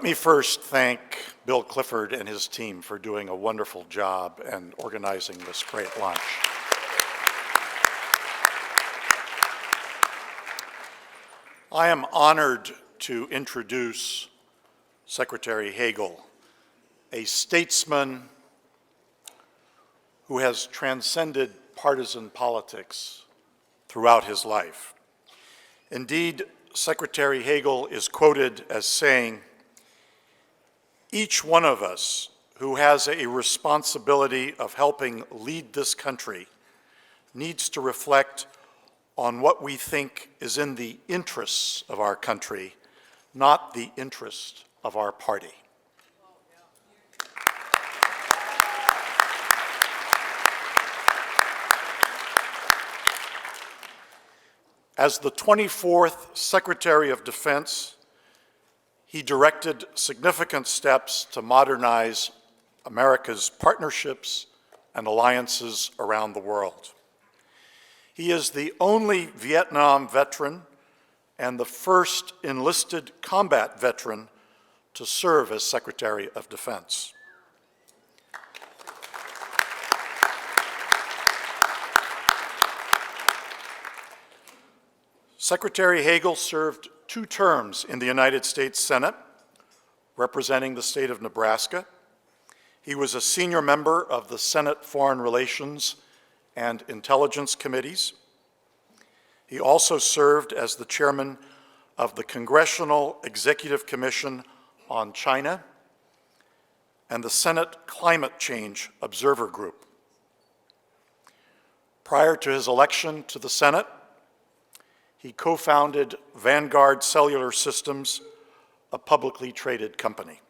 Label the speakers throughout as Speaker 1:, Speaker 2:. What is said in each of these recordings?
Speaker 1: me first thank Bill Clifford and his team for doing a wonderful job and organizing this great lunch. I am honored to introduce Secretary Hagel, a statesman who has transcended partisan politics throughout his life. Indeed, Secretary Hagel is quoted as saying, "Each one of us who has a responsibility of helping lead this country needs to reflect on what we think is in the interests of our country, not the interest of our party." As the 24th Secretary of Defense, he directed significant steps to modernize America's partnerships and alliances around the world. He is the only Vietnam veteran and the first enlisted combat veteran to serve as Secretary of Defense. Secretary Hagel served 2 terms in the United States Senate, representing the state of Nebraska. He was a senior member of the Senate Foreign Relations and Intelligence Committees. He also served as the chairman of the Congressional Executive Commission on China and the Senate Climate Change Observer Group. Prior to his election to the Senate, he co-founded Vanguard Cellular Systems, a publicly traded company.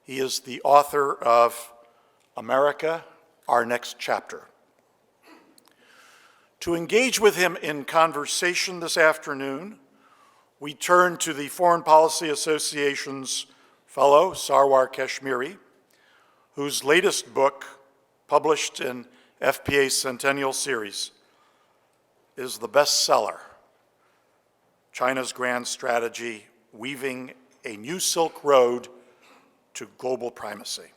Speaker 1: He is the author of America, Our Next Chapter. To engage with him in conversation this afternoon, we turn to the Foreign Policy Association's fellow, Sarwar Kashmeri, whose latest book, published in FPA's Centennial Series, is the bestseller, China's Grand Strategy, Weaving a New Silk Road to Global Primacy.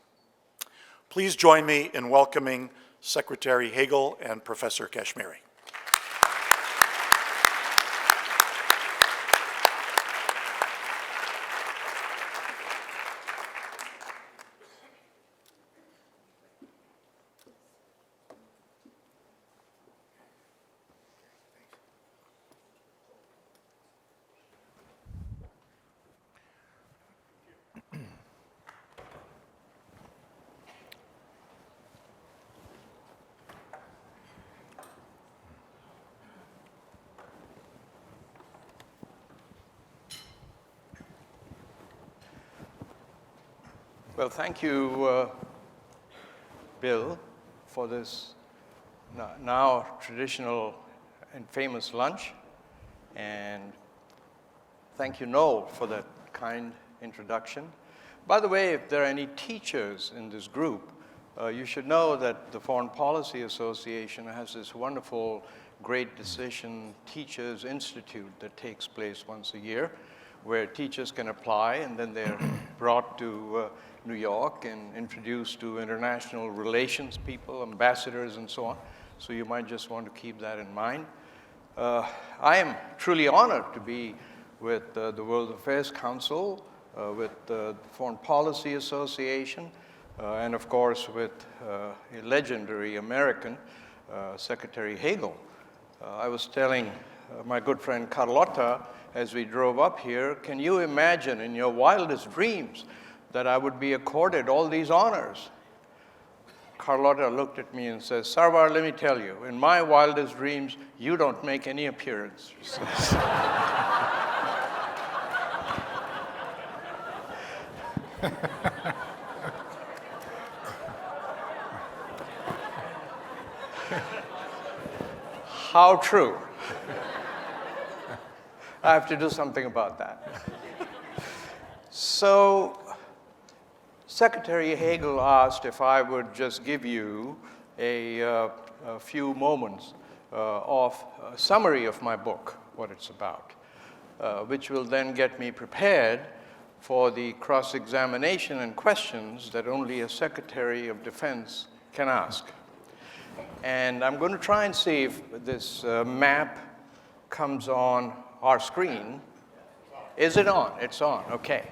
Speaker 1: Please join me in welcoming Secretary Hagel and Professor Kashmeri.
Speaker 2: Well, thank you, Bill, for this now traditional and famous lunch. And thank you, Noel, for that kind introduction. By the way, if there are any teachers in this group, you should know that the Foreign Policy Association has this wonderful Great Decision Teachers Institute that takes place once a year, where teachers can apply and then they're brought to New York and introduced to international relations people, ambassadors, and so on. So you might just want to keep that in mind. I am truly honored to be with the World Affairs Council, with the Foreign Policy Association, and of course with a legendary American, Secretary Hagel. I was telling my good friend Carlotta as we drove up here, can you imagine in your wildest dreams that I would be accorded all these honors? Carlotta looked at me and says, Sarwar, let me tell you, in my wildest dreams, you don't make any appearance. How true. I have to do something about that. So, Secretary Hagel asked if I would just give you a few moments of a summary of my book, what it's about, which will then get me prepared for the cross-examination and questions that only a Secretary of Defense can ask. And I'm going to try and see if this map comes on our screen. Is it on? It's on, okay.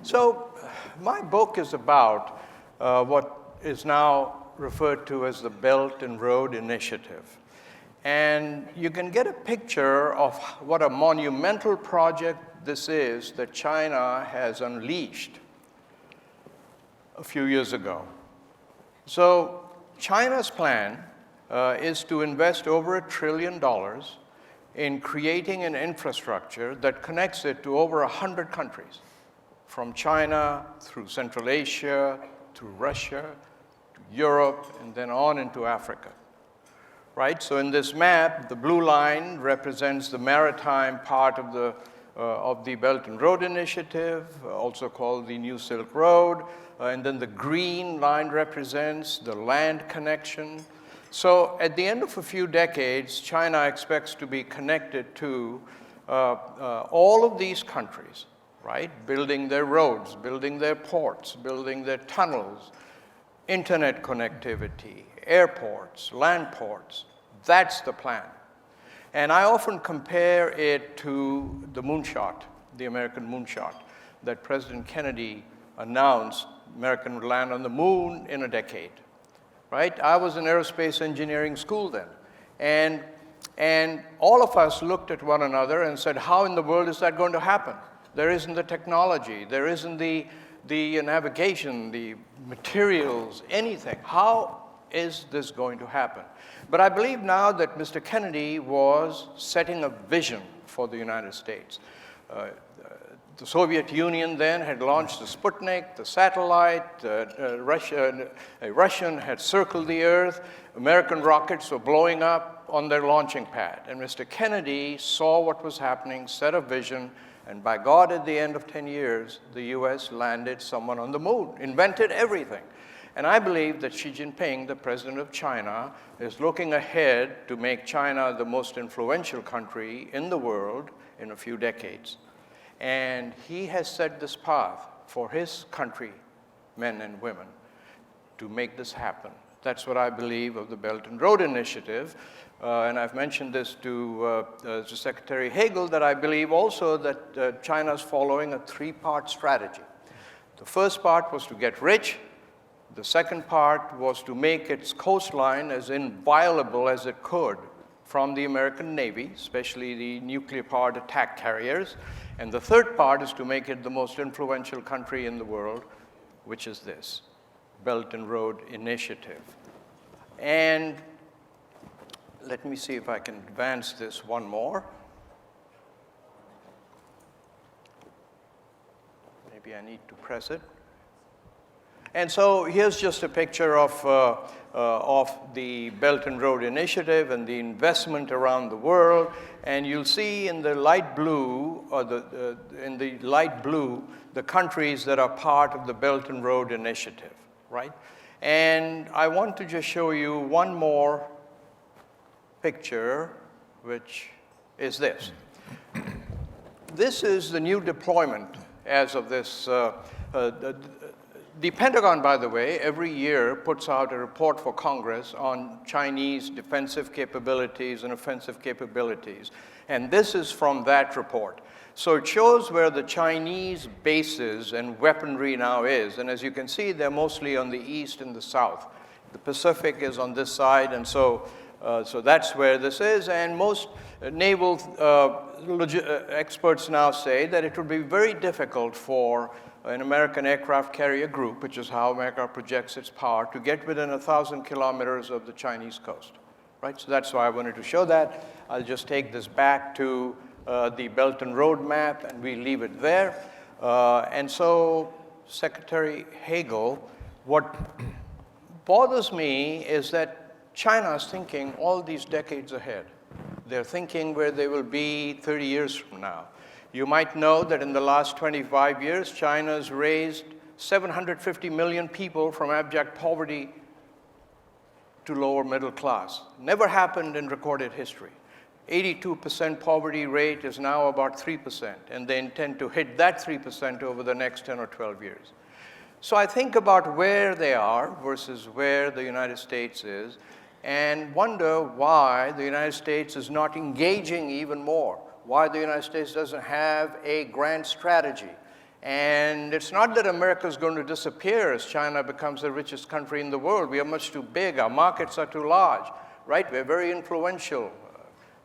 Speaker 2: So my book is about what is now referred to as the Belt and Road Initiative. And you can get a picture of what a monumental project this is that China has unleashed a few years ago. So China's plan is to invest over $1 trillion in creating an infrastructure that connects it to over 100 countries, from China through Central Asia, to Russia, to Europe, and then on into Africa. Right? So in this map, the blue line represents the maritime part of the Belt and Road Initiative, also called the New Silk Road, and then the green line represents the land connection. So at the end of a few decades, China expects to be connected to all of these countries, right? Building their roads, building their ports, building their tunnels, internet connectivity, airports, land ports. That's the plan. And I often compare it to the moonshot, the American moonshot, that President Kennedy announced America would land on the moon in a decade, right? I was in aerospace engineering school then. And all of us looked at one another and said, how in the world is that going to happen? There isn't the technology, there isn't the navigation, the materials, anything. How is this going to happen? But I believe now that Mr. Kennedy was setting a vision for the United States. The Soviet Union then had launched the Sputnik, the satellite, a Russian had circled the Earth, American rockets were blowing up on their launching pad. And Mr. Kennedy saw what was happening, set a vision, and by God, at the end of 10 years, the US landed someone on the moon, invented everything. And I believe that Xi Jinping, the president of China, is looking ahead to make China the most influential country in the world in a few decades. And he has set this path for his country, men and women, to make this happen. That's what I believe of the Belt and Road Initiative. And I've mentioned this to Secretary Hagel, that I believe also that China's following a three-part strategy. The first part was to get rich. The second part was to make its coastline as inviolable as it could from the American Navy, especially the nuclear-powered attack carriers. And the third part is to make it the most influential country in the world, which is this, Belt and Road Initiative. And let me see if I can advance this one more. Maybe I need to press it. And so here's just a picture of the Belt and Road Initiative and the investment around the world. And you'll see in the light blue, the countries that are part of the Belt and Road Initiative, right? And I want to just show you one more picture, which is this. This is the new deployment as of this. The Pentagon, by the way, every year puts out a report for Congress on Chinese defensive capabilities and offensive capabilities. And this is from that report. So it shows where the Chinese bases and weaponry now is. And as you can see, they're mostly on the east and the south. The Pacific is on this side, and so that's where this is. And most naval experts now say that it would be very difficult for an American aircraft carrier group, which is how America projects its power, to get within 1,000 kilometers of the Chinese coast, right? So that's why I wanted to show that. I'll just take this back to the Belt and Road map, and we leave it there. And so, Secretary Hagel, what bothers me is that China is thinking all these decades ahead. They're thinking where they will be 30 years from now. You might know that in the last 25 years, China's raised 750 million people from abject poverty to lower middle class. Never happened in recorded history. 82% poverty rate is now about 3%, and they intend to hit that 3% over the next 10 or 12 years. So I think about where they are versus where the United States is, and wonder why the United States is not engaging even more, why the United States doesn't have a grand strategy. And it's not that America is going to disappear as China becomes the richest country in the world. We are much too big. Our markets are too large, right? We're very influential.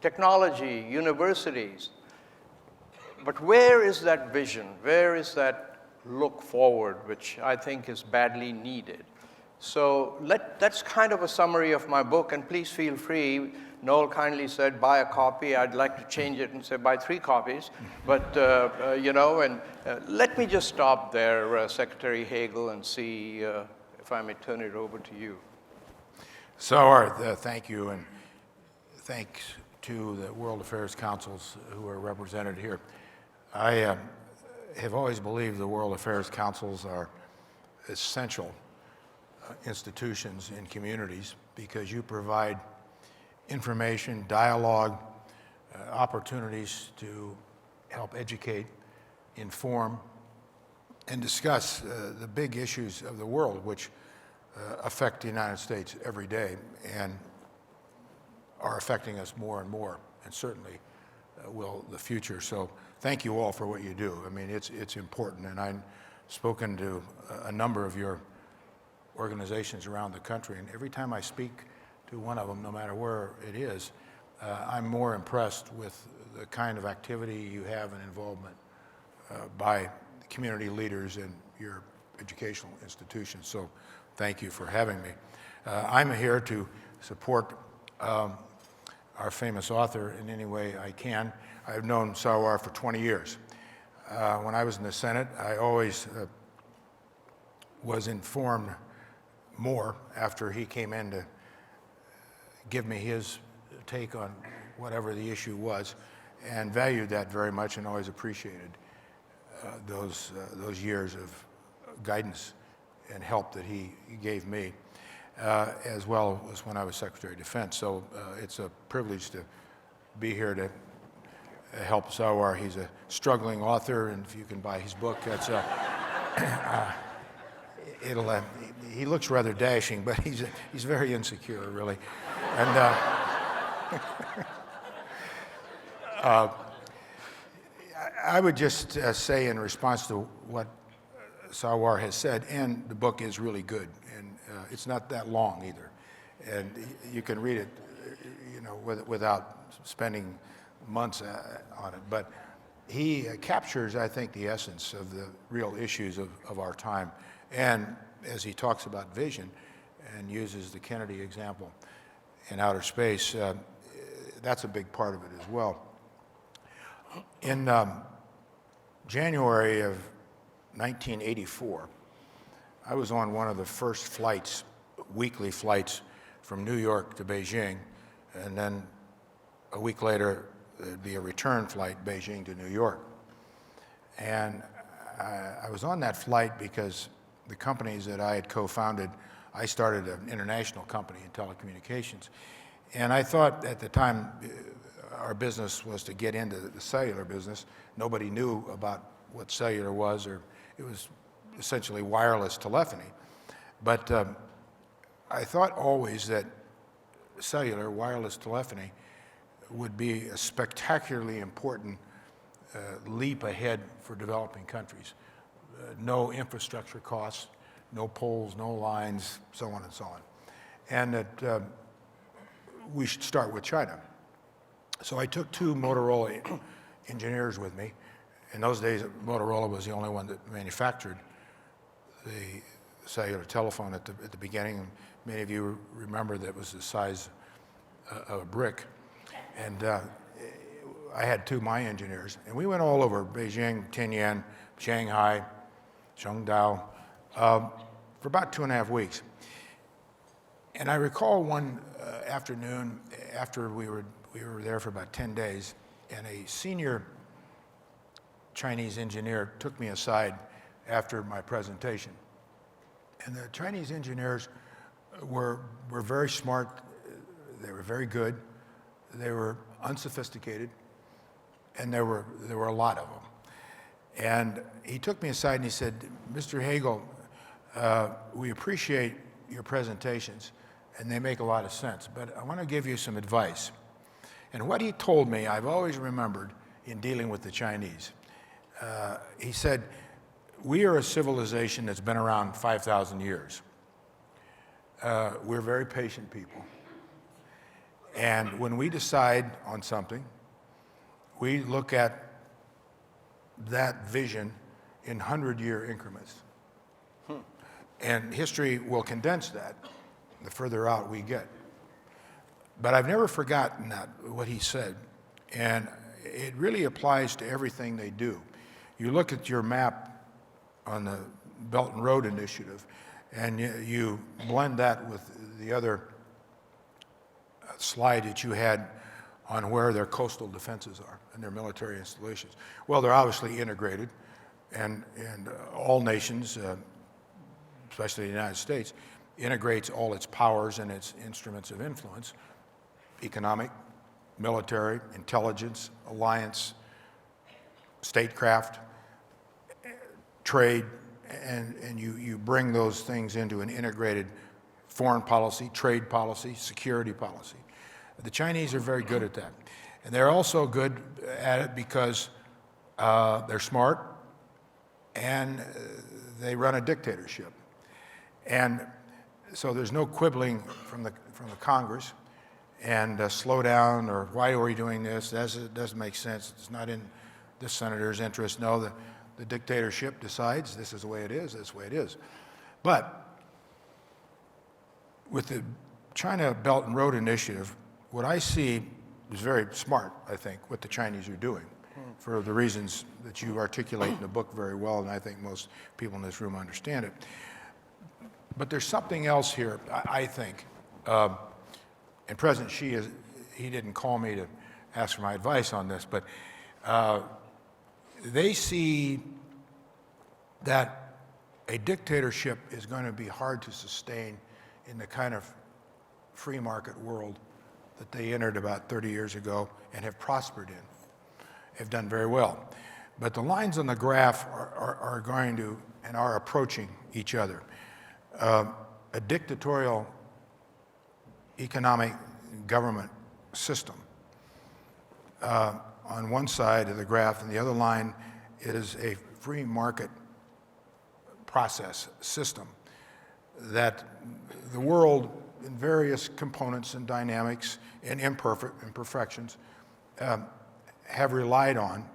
Speaker 2: Technology, universities. But where is that vision? Where is that look forward, which I think is badly needed? So that's kind of a summary of my book, and please feel free. Noel kindly said, buy a copy. I'd like to change it and say, buy 3 copies. But, let me just stop there, Secretary Hagel, and see if I may turn it over to you.
Speaker 3: Sarwar, thank you, and thanks to the World Affairs Councils who are represented here. I have always believed the World Affairs Councils are essential institutions in communities because you provide information, dialogue, opportunities to help educate, inform, and discuss the big issues of the world which affect the United States every day and are affecting us more and more, and certainly will the future. So thank you all for what you do. I mean, it's important, and I've spoken to a number of your organizations around the country, and every time I speak to one of them, no matter where it is, I'm more impressed with the kind of activity you have and involvement by community leaders and your educational institutions. So thank you for having me. I'm here to support our famous author in any way I can. I've known Sarwar for 20 years. When I was in the Senate, I always was informed more after he came in to give me his take on whatever the issue was, and valued that very much and always appreciated those years of guidance and help that he gave me, as well as when I was Secretary of Defense. So it's a privilege to be here to help Sarwar. He's a struggling author, and if you can buy his book, that's he looks rather dashing, but he's very insecure, really. And I would just say in response to what Sarwar has said, and the book is really good, and it's not that long either, and you can read it, without spending months on it. But he captures, I think, the essence of the real issues of our time, and as he talks about vision and uses the Kennedy example in outer space, that's a big part of it as well. In January of 1984, I was on one of the first flights, weekly flights, from New York to Beijing, and then a week later, there'd be a return flight, Beijing to New York. And I was on that flight because the companies that I had co-founded, I started an international company in telecommunications. And I thought at the time our business was to get into the cellular business. Nobody knew about what cellular was, or it was essentially wireless telephony. But I thought always that cellular, wireless telephony, would be a spectacularly important leap ahead for developing countries. No infrastructure costs, no poles, no lines, so on and so on. And that we should start with China. So I took 2 Motorola engineers with me. In those days, Motorola was the only one that manufactured the cellular telephone at the beginning. Many of you remember that it was the size of a brick. And I had 2 of my engineers, and we went all over Beijing, Tianjin, Shanghai, Chengdu, for about 2.5 weeks. And I recall one afternoon after we were there for about 10 days, and a senior Chinese engineer took me aside after my presentation. And the Chinese engineers were very smart. They were very good. They were unsophisticated, and there were a lot of them. And he took me aside and he said, "Mr. Hagel, we appreciate your presentations, and they make a lot of sense, but I want to give you some advice." And what he told me, I've always remembered in dealing with the Chinese. He said, "We are a civilization that's been around 5,000 years. We're very patient people. And when we decide on something, we look at that vision in 100-year increments. And history will condense that the further out we get." But I've never forgotten that, what he said. And it really applies to everything they do. You look at your map on the Belt and Road Initiative, and you blend that with the other slide that you had on where their coastal defenses are and their military installations. Well, they're obviously integrated, and all nations, especially the United States, integrates all its powers and its instruments of influence: economic, military, intelligence, alliance, statecraft, trade, and you bring those things into an integrated foreign policy, trade policy, security policy. The Chinese are very good at that. And they're also good at it because they're smart and they run a dictatorship. And so there's no quibbling from the Congress and slow down, or why are we doing this? It doesn't make sense. It's not in this senator's interest. No, the dictatorship decides this is the way it is, this is the way it is. But with the China Belt and Road Initiative, what I see is very smart, I think, what the Chinese are doing, for the reasons that you articulate in the book very well, and I think most people in this room understand it. But there's something else here, I think. And President Xi, he didn't call me to ask for my advice on this, but they see that a dictatorship is going to be hard to sustain in the kind of free market world that they entered about 30 years ago and have prospered in, have done very well. But the lines on the graph are going to and are approaching each other. A dictatorial economic government system on one side of the graph, and the other line is a free market process system that the world in various components and dynamics and imperfections have relied on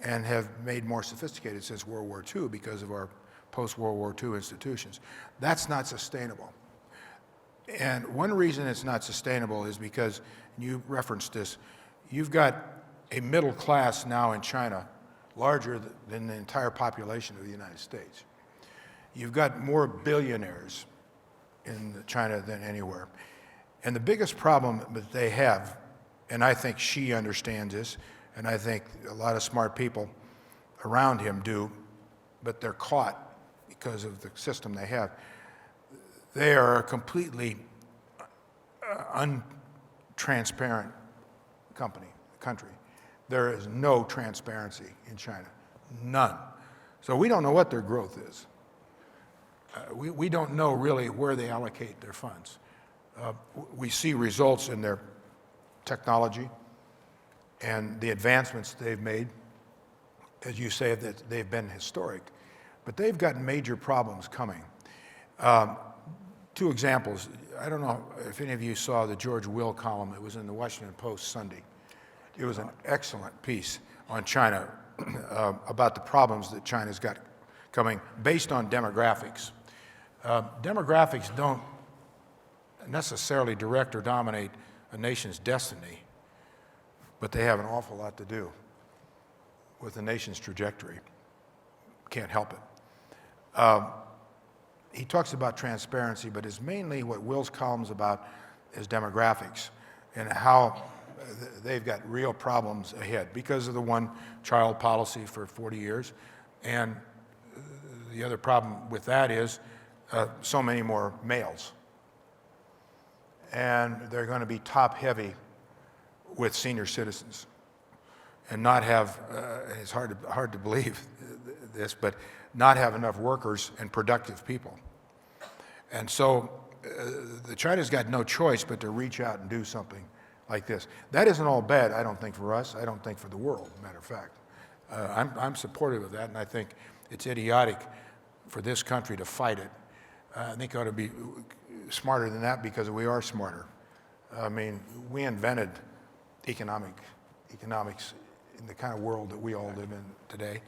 Speaker 3: and have made more sophisticated since World War II because of our post-World War II institutions. That's not sustainable. And one reason it's not sustainable is because, and you referenced this, you've got a middle class now in China larger than the entire population of the United States. You've got more billionaires in China than anywhere. And the biggest problem that they have, and I think Xi understands this, and I think a lot of smart people around him do, but they're caught because of the system they have. They are a completely untransparent country. There is no transparency in China, none. So we don't know what their growth is. We don't know really where they allocate their funds. We see results in their technology and the advancements they've made. As you say, that they've been historic, but they've got major problems coming. Two examples. I don't know if any of you saw the George Will column. It was in the Washington Post Sunday. It was an excellent piece on China about the problems that China's got coming based on demographics. Demographics don't necessarily direct or dominate a nation's destiny, but they have an awful lot to do with the nation's trajectory. Can't help it. He talks about transparency, but it's mainly what Will's column's about is demographics and how they've got real problems ahead because of the one-child policy for 40 years. And the other problem with that is so many more males. And they're going to be top-heavy with senior citizens and not have, it's hard to believe this, but not have enough workers and productive people. And so the China's got no choice but to reach out and do something like this. That isn't all bad, I don't think, for us. I don't think for the world, matter of fact. I'm supportive of that, and I think it's idiotic for this country to fight it. I think it ought to be smarter than that because we are smarter. I mean, we invented economics in the kind of world that we all live in today.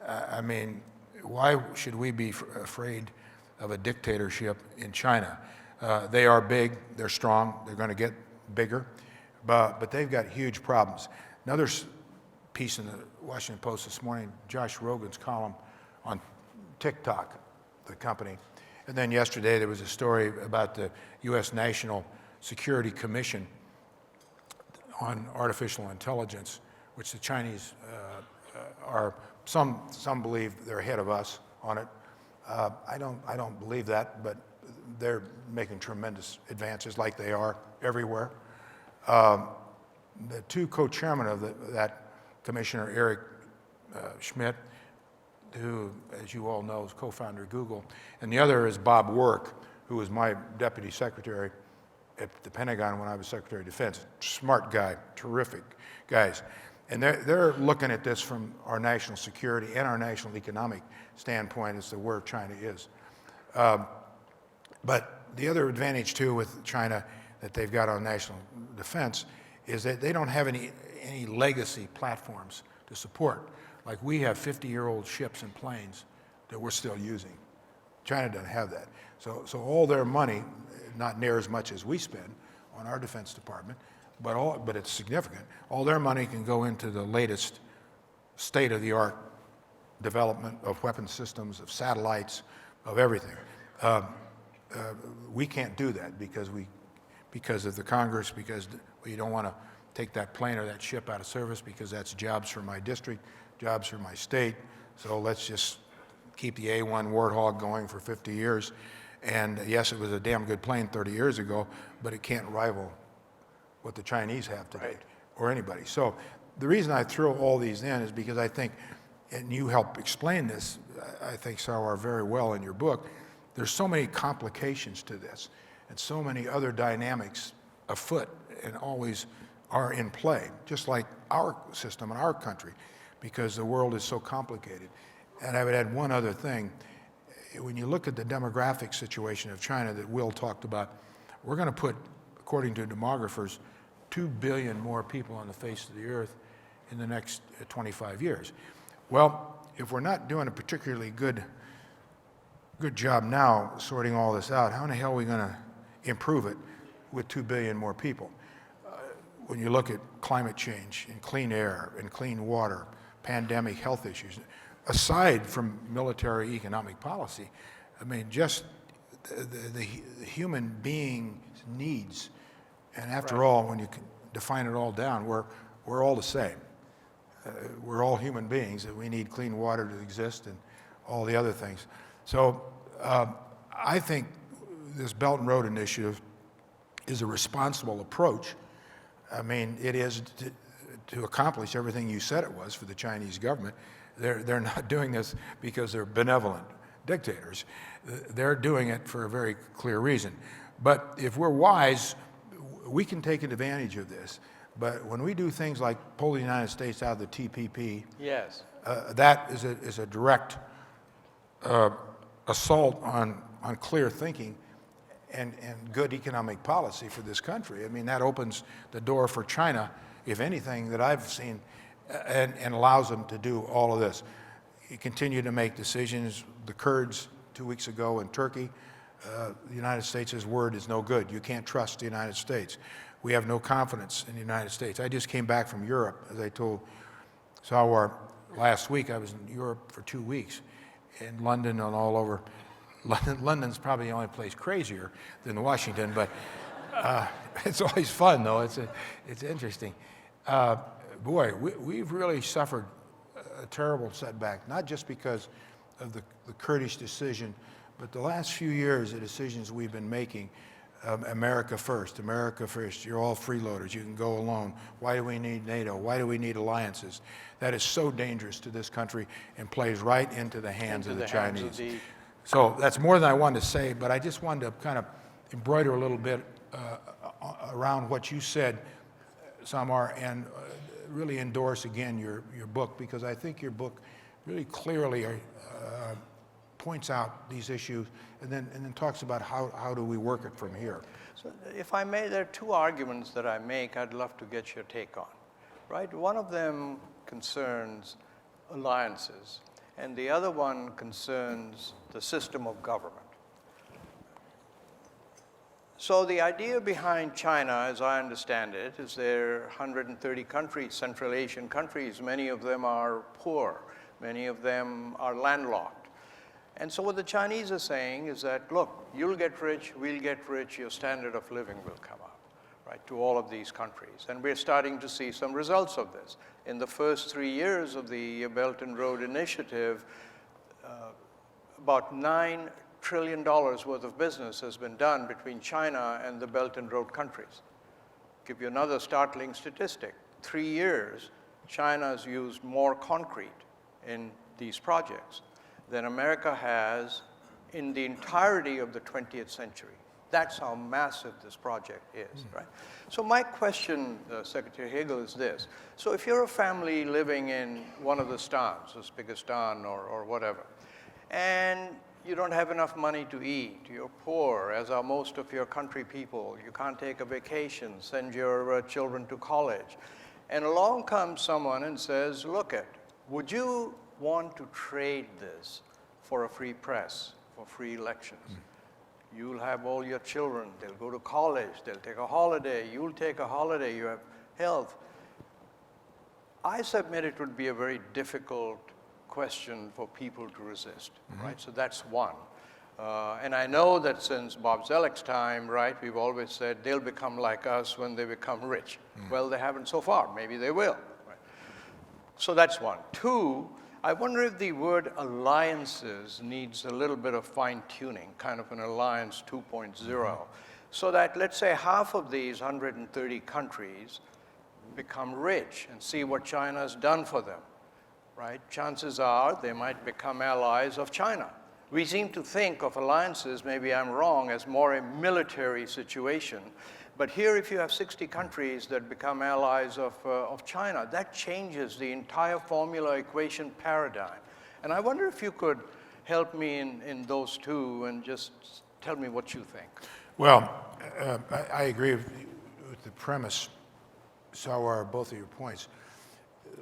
Speaker 3: I mean, why should we be afraid of a dictatorship in China? They are big, they're strong, they're going to get bigger, but they've got huge problems. Another piece in the Washington Post this morning, Josh Rogan's column on TikTok, the company. And then yesterday there was a story about the U.S. National Security Commission on artificial intelligence, which the Chinese are, some believe they're ahead of us on it. I don't believe that, but they're making tremendous advances like they are everywhere. The two co-chairmen of that commissioner, Eric Schmidt, who, as you all know, is co-founder of Google, and the other is Bob Work, who was my deputy secretary at the Pentagon when I was Secretary of Defense. Smart guy, terrific guys. And they're looking at this from our national security and our national economic standpoint as to where China is. But the other advantage, too, with China that they've got on national defense is that they don't have any legacy platforms to support. Like we have 50-year-old ships and planes that we're still using. China doesn't have that. So all their money, not near as much as we spend on our Defense Department, but it's significant. All their money can go into the latest state-of-the-art development of weapon systems, of satellites, of everything. We can't do that because of the Congress, because we don't want to take that plane or that ship out of service because that's jobs for my district, jobs for my state. So let's just keep the A-1 Warthog going for 50 years. And yes, it was a damn good plane 30 years ago, but it can't rival what the Chinese have today, or anybody. So the reason I throw all these in is because I think, and you help explain this, I think, Sarwar, very well in your book, there's so many complications to this and so many other dynamics afoot and always are in play, just like our system and our country, because the world is so complicated. And I would add one other thing. When you look at the demographic situation of China that Will talked about, we're going to put, according to demographers, 2 billion more people on the face of the earth in the next 25 years. Well, if we're not doing a particularly good job now sorting all this out, how in the hell are we going to improve it with 2 billion more people? When you look at climate change and clean air and clean water, pandemic health issues, aside from military economic policy, I mean, just the human being's needs. And after all, when you can define it all down, we're all the same. We're all human beings, and we need clean water to exist and all the other things. So I think this Belt and Road Initiative is a responsible approach. I mean, it is to accomplish everything you said it was for the Chinese government. They're not doing this because they're benevolent dictators. They're doing it for a very clear reason. But if we're wise, we can take advantage of this. But when we do things like pull the United States out of the TPP,
Speaker 2: Yes.
Speaker 3: that is a direct assault on clear thinking and good economic policy for this country. I mean, that opens the door for China, if anything, that I've seen, and allows them to do all of this. You continue to make decisions. The Kurds 2 weeks ago in Turkey, the United States' word is no good. You can't trust the United States. We have no confidence in the United States. I just came back from Europe, as I told Sarwar last week. I was in Europe for 2 weeks, in London and all over. London's probably the only place crazier than Washington, but it's always fun, though. It's interesting. Boy, we've really suffered a terrible setback, not just because of the Kurdish decision, but the last few years, the decisions we've been making America first, America first. You're all freeloaders. You can go alone. Why do we need NATO? Why do we need alliances? That is so dangerous to this country and plays right into the hands of the Chinese. So that's more than I wanted to say, but I just wanted to kind of embroider a little bit around what you said, Sarwar, and really endorse again your book, because I think your book really clearly points out these issues and then talks about how do we work it from here.
Speaker 2: So if I may, there are two arguments that I make I'd love to get your take on, right? One of them concerns alliances, and the other one concerns the system of government. So the idea behind China, as I understand it, is there are 130 countries, Central Asian countries. Many of them are poor. Many of them are landlocked. And so what the Chinese are saying is that, look, you'll get rich, we'll get rich, your standard of living will come up, right, to all of these countries. And we're starting to see some results of this. In the first 3 years of the Belt and Road Initiative, about $9 trillion worth of business has been done between China and the Belt and Road countries. Give you another startling statistic. 3 years, China has used more concrete in these projects than America has in the entirety of the 20th century. That's how massive this project is, right? So my question, Secretary Hagel, is this. So if you're a family living in one of the stans, Uzbekistan or whatever, and you don't have enough money to eat, you're poor, as are most of your country people, you can't take a vacation, send your children to college, and along comes someone and says, look would you want to trade this for a free press, for free elections? You'll have all your children, they'll go to college, they'll take a holiday, you'll take a holiday, you have health. I submit it would be a very difficult question for people to resist, right? So that's one. And I know that since Bob Zelek's time, right, we've always said they'll become like us when they become rich. Well, they haven't so far. Maybe they will. Right? So that's one. Two, I wonder if the word alliances needs a little bit of fine-tuning, kind of an alliance 2.0, so that, let's say, half of these 130 countries become rich and see what China has done for them, right? Chances are they might become allies of China. We seem to think of alliances, maybe I'm wrong, as more a military situation. But here, if you have 60 countries that become allies of China, that changes the entire formula equation paradigm. And I wonder if you could help me in those two and just tell me what you think.
Speaker 3: Well, I agree with the premise, Sarwar, both of your points.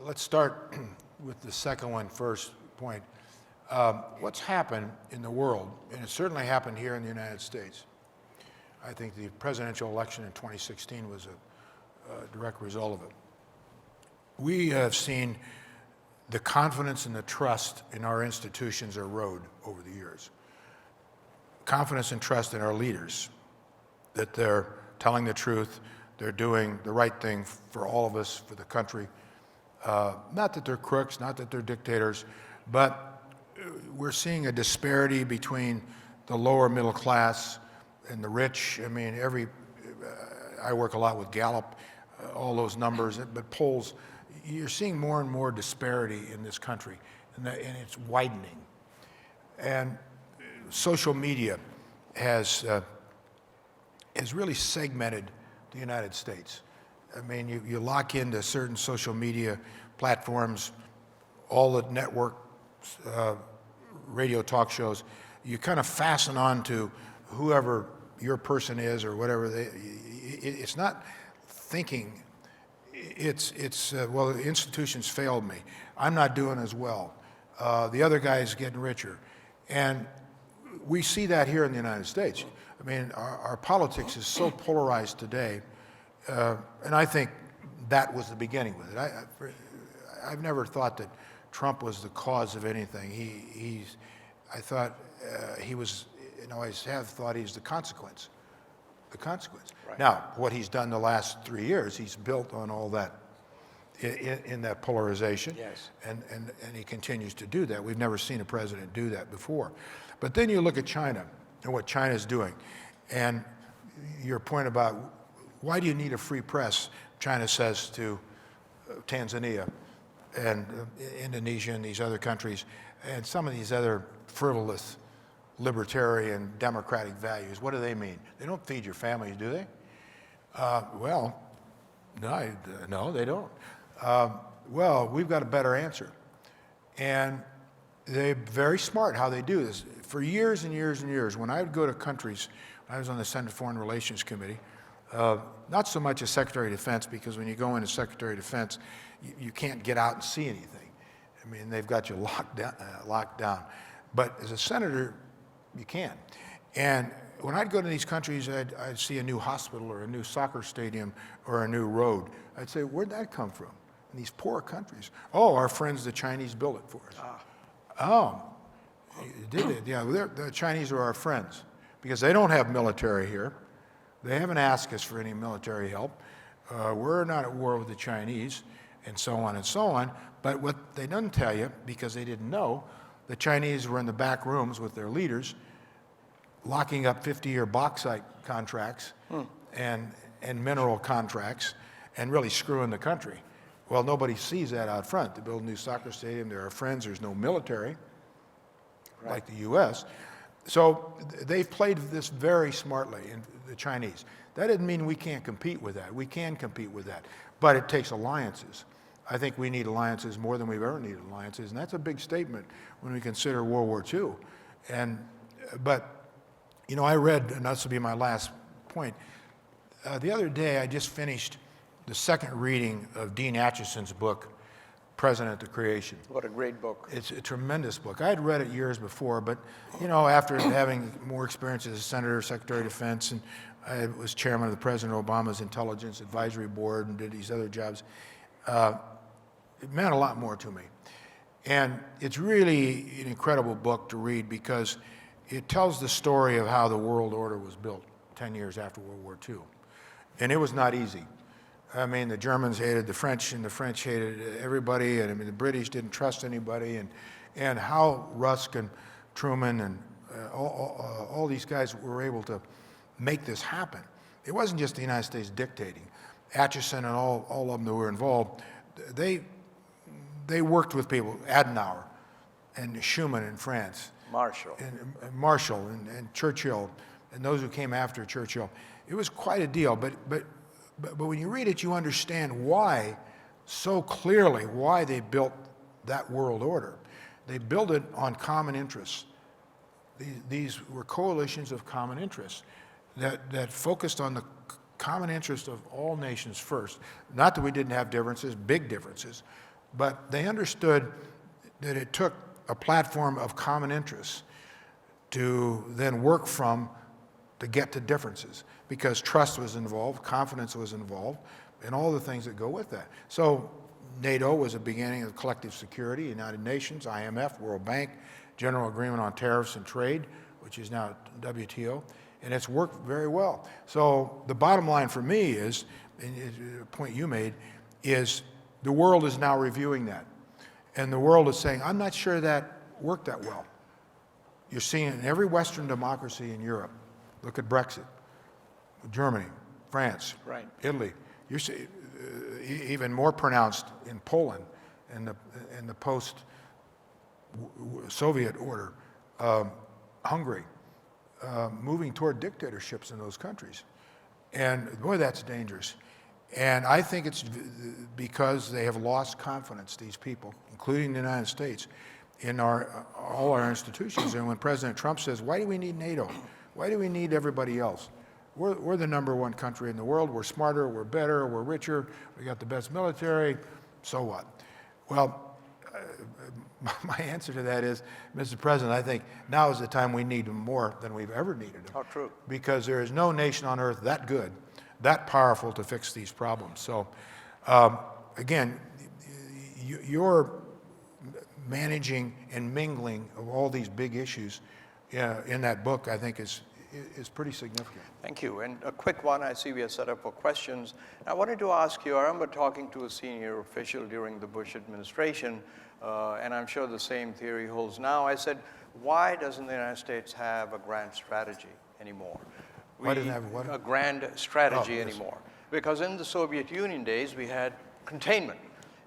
Speaker 3: Let's start with the second one first point. What's happened in the world, and it certainly happened here in the United States. I think the presidential election in 2016 was a direct result of it. We have seen the confidence and the trust in our institutions erode over the years. Confidence and trust in our leaders, that they're telling the truth, they're doing the right thing for all of us, for the country. Not that they're crooks, not that they're dictators, but we're seeing a disparity between the lower middle class and the rich. I mean, I work a lot with Gallup, all those numbers, but polls, you're seeing more and more disparity in this country, and it's widening. And social media has really segmented the United States. I mean, you lock into certain social media platforms, all the networks, radio talk shows, you kind of fasten on to whoever your person is or whatever. It's not thinking, well, the institutions failed me. I'm not doing as well. The other guy is getting richer. And we see that here in the United States. I mean, our politics is so polarized today, and I think that was the beginning with it. I've never thought that Trump was the cause of anything. I thought he was, I have thought he's the consequence. The consequence. Right. Now, what he's done the last 3 years, he's built on all that in that polarization.
Speaker 2: Yes.
Speaker 3: And he continues to do that. We've never seen a president do that before. But then you look at China and what China's doing. And your point about why do you need a free press, China says to Tanzania and Indonesia and these other countries, and some of these other frivolous libertarian democratic values. What do they mean? They don't feed your families, do they? Well, no, they don't. Well, we've got a better answer. And they're very smart how they do this. For years and years and years, when I would go to countries, I was on the Senate Foreign Relations Committee, not so much as Secretary of Defense, because when you go into Secretary of Defense, you can't get out and see anything. I mean, they've got you locked down. But as a senator, you can. And when I'd go to these countries, I'd see a new hospital or a new soccer stadium or a new road. I'd say, where'd that come from? In these poor countries. Oh, our friends, the Chinese, built it for us. Oh, did they? Yeah, the Chinese are our friends because they don't have military here. They haven't asked us for any military help. We're not at war with the Chinese, and so on and so on. But what they didn't tell you, because they didn't know, the Chinese were in the back rooms with their leaders, locking up 50-year bauxite contracts and mineral contracts, and really screwing the country. Well, nobody sees that out front. To build a new soccer stadium, there are friends, there's no military, like the U.S. So they've played this very smartly, in the Chinese. That doesn't mean we can't compete with that. We can compete with that, but it takes alliances. I think we need alliances more than we've ever needed alliances, and that's a big statement when we consider World War II. But, you know, I read, and this will be my last point, the other day I just finished the second reading of Dean Acheson's book, President to Creation.
Speaker 2: What a great book.
Speaker 3: It's a tremendous book. I had read it years before, but, you know, after having more experience as a senator, secretary of defense, and I was chairman of the President Obama's Intelligence Advisory Board and did these other jobs, it meant a lot more to me. And it's really an incredible book to read because it tells the story of how the world order was built 10 years after World War II. And it was not easy. I mean, the Germans hated the French, and the French hated everybody, and I mean, the British didn't trust anybody, and how Rusk and Truman and all these guys were able to make this happen. It wasn't just the United States dictating. Acheson and all of them that were involved, they worked with people, Adenauer and Schuman in France.
Speaker 2: Marshall.
Speaker 3: And Marshall and Churchill, and those who came after Churchill. It was quite a deal, but when you read it, you understand why, so clearly, why they built that world order. They built it on common interests. These were coalitions of common interests that focused on the common interest of all nations first. Not that we didn't have differences, big differences, but they understood that it took a platform of common interests to then work from to get to differences, because trust was involved, confidence was involved, and all the things that go with that. So NATO was a beginning of collective security, United Nations, IMF, World Bank, General Agreement on Tariffs and Trade, which is now WTO, and it's worked very well. So the bottom line for me is, and the point you made, is the world is now reviewing that. And the world is saying, I'm not sure that worked that well. You're seeing it in every Western democracy in Europe. Look at Brexit, Germany, France,
Speaker 2: Right.
Speaker 3: Italy. You see, even more pronounced in Poland and the post-Soviet order, Hungary, moving toward dictatorships in those countries. And boy, that's dangerous. And I think it's because they have lost confidence, these people, including the United States, in all our institutions. And when President Trump says, why do we need NATO? Why do we need everybody else? We're the #1 country in the world. We're smarter, we're better, we're richer, we got the best military, so what? Well, my answer to that is, Mr. President, I think now is the time we need them more than we've ever needed them.
Speaker 2: How true.
Speaker 3: Because there is no nation on earth that good, that powerful to fix these problems. So, again, you're managing and mingling of all these big issues in that book, I think, is pretty significant.
Speaker 2: Thank you. And a quick one, I see we are set up for questions. I wanted to ask you, I remember talking to a senior official during the Bush administration, and I'm sure the same theory holds now. I said, why doesn't the United States have a grand strategy anymore?
Speaker 3: Why didn't have what?
Speaker 2: a grand strategy
Speaker 3: Oh, yes.
Speaker 2: anymore. Because in the Soviet Union days, we had containment.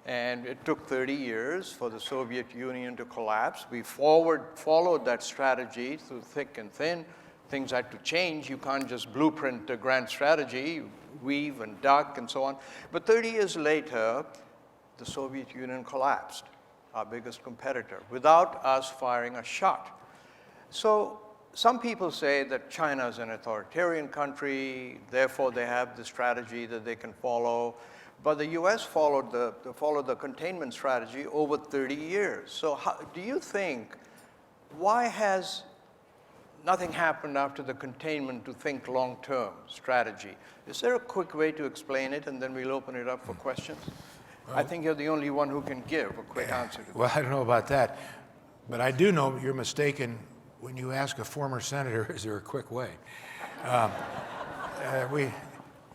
Speaker 2: And it took 30 years for the Soviet Union to collapse. We followed that strategy through thick and thin. Things had to change. You can't just blueprint a grand strategy, you weave and duck and so on. But 30 years later, the Soviet Union collapsed, our biggest competitor, without us firing a shot. So some people say that China is an authoritarian country, therefore they have the strategy that they can follow. But the US followed the containment strategy over 30 years. So do you think, why has nothing happened after the containment to think long-term strategy? Is there a quick way to explain it, and then we'll open it up for questions? I think you're the only one who can give a quick answer to that.
Speaker 3: Well, I don't know about that, but I do know you're mistaken when you ask a former senator, is there a quick way?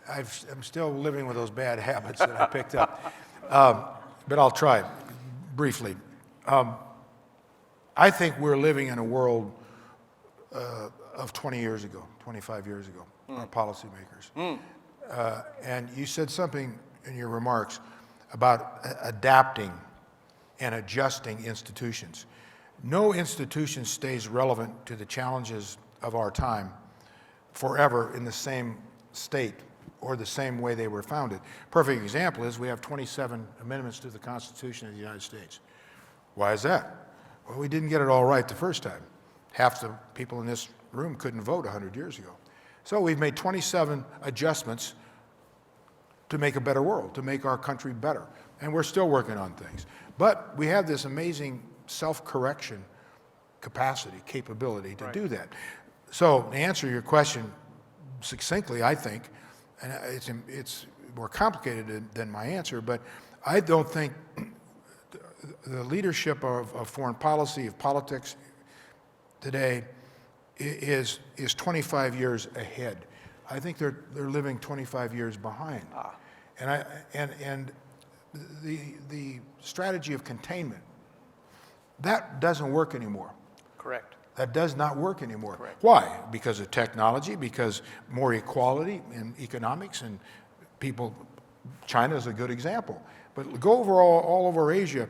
Speaker 3: I'm still living with those bad habits that I picked up, but I'll try briefly. I think we're living in a world of 20 years ago, 25 years ago, our policymakers. And you said something in your remarks about adapting and adjusting institutions. No institution stays relevant to the challenges of our time forever in the same state or the same way they were founded. Perfect example is we have 27 amendments to the Constitution of the United States. Why is that? Well, we didn't get it all right the first time. Half the people in this room couldn't vote 100 years ago. So we've made 27 adjustments to make a better world, to make our country better. And we're still working on things. But we have this amazing self-correction capability to do that. So to answer your question succinctly, I think, and it's more complicated than my answer, but I don't think the leadership of foreign policy, of politics today is 25 years ahead. I think they're living 25 years behind. And the strategy of containment, that doesn't work anymore.
Speaker 2: Correct.
Speaker 3: That does not work anymore.
Speaker 2: Correct.
Speaker 3: Why? Because of technology, because more equality in economics, and people, China is a good example. But go over all over Asia,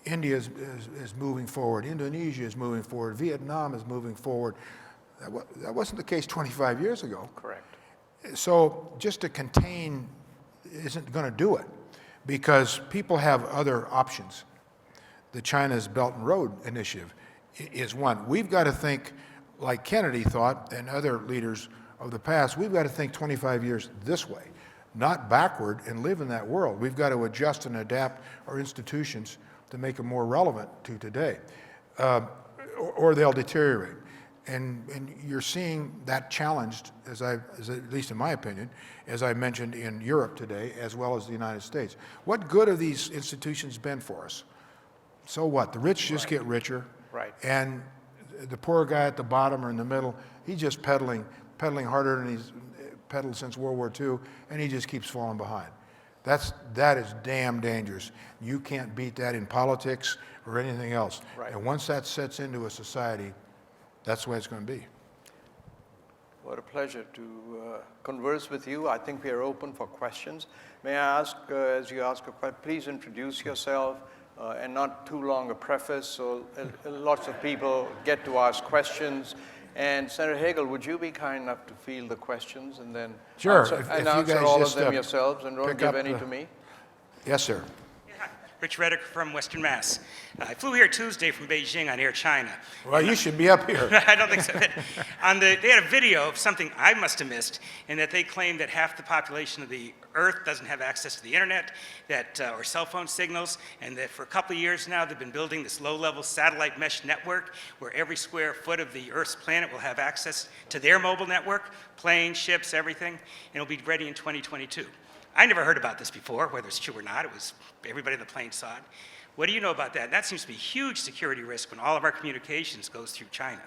Speaker 3: India is moving forward, Indonesia is moving forward, Vietnam is moving forward. That wasn't the case 25 years ago.
Speaker 2: Correct.
Speaker 3: So just to contain isn't going to do it, because people have other options. The China's Belt and Road Initiative is one. We've got to think like Kennedy thought and other leaders of the past. We've got to think 25 years this way, not backward, and live in that world. We've got to adjust and adapt our institutions to make them more relevant to today, or they'll deteriorate. And you're seeing that challenged, at least in my opinion, as I mentioned, in Europe today, as well as the United States. What good have these institutions been for us? So what? The rich just get richer, and the poor guy at the bottom or in the middle, he's just pedaling harder than he's pedaled since World War II, and he just keeps falling behind. That is damn dangerous. You can't beat that in politics or anything else. And once that sets into a society, that's the way it's going to be.
Speaker 2: What a pleasure to converse with you. I think we are open for questions. May I ask, as you ask a question, please introduce yourself, and not too long a preface, so lots of people get to ask questions. And Senator Hagel, would you be kind enough to field the questions and then answer all of them yourselves, and don't give any to me?
Speaker 3: Yes, sir.
Speaker 4: Rich Reddick from Western Mass. I flew here Tuesday from Beijing on Air China.
Speaker 3: Well, you should be up here.
Speaker 4: I don't think so. They had a video of something I must have missed, in that they claim that half the population of the Earth doesn't have access to the internet, or cell phone signals, and that for a couple of years now they've been building this low-level satellite mesh network where every square foot of the Earth's planet will have access to their mobile network, planes, ships, everything, and it'll be ready in 2022. I never heard about this before, whether it's true or not. It was everybody in the plane saw it. What do you know about that? That seems to be a huge security risk when all of our communications goes through China.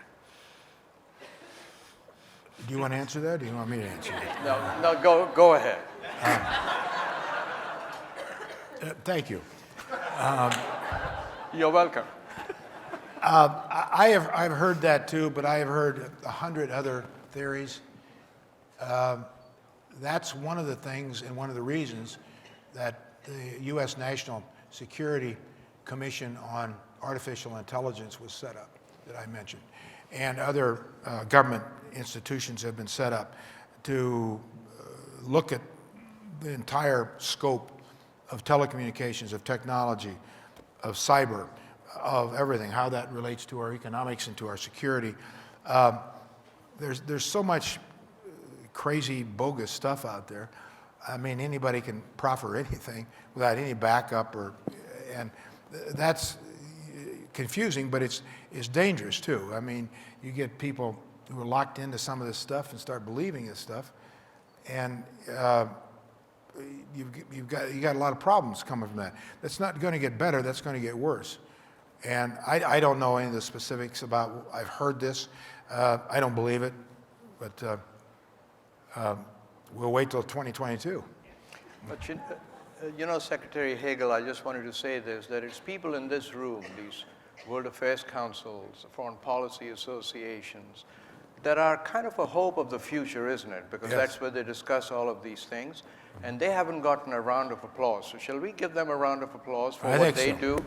Speaker 3: Do you want to answer that, or do you want me to answer that?
Speaker 2: No, go ahead.
Speaker 3: Thank you.
Speaker 2: You're welcome.
Speaker 3: I've heard that too, but I have heard 100 other theories. That's one of the things and one of the reasons that the U.S. National Security Commission on Artificial Intelligence was set up, that I mentioned. And other government institutions have been set up to look at the entire scope of telecommunications, of technology, of cyber, of everything, how that relates to our economics and to our security. There's so much crazy, bogus stuff out there. I mean, anybody can proffer anything without any backup, and that's confusing, but it's dangerous too. I mean, you get people who are locked into some of this stuff and start believing this stuff, and you got a lot of problems coming from that. That's not going to get better. That's going to get worse. And I don't know any of the specifics about. I've heard this. I don't believe it, but we'll wait till 2022.
Speaker 2: But you know, Secretary Hagel, I just wanted to say this, that it's people in this room, these World Affairs Councils, Foreign Policy Associations, that are kind of a hope of the future, isn't it? Because
Speaker 3: Yes.
Speaker 2: that's where they discuss all of these things. And they haven't gotten a round of applause. So shall we give them a round of applause for
Speaker 3: I
Speaker 2: what
Speaker 3: think
Speaker 2: they
Speaker 3: so.
Speaker 2: do?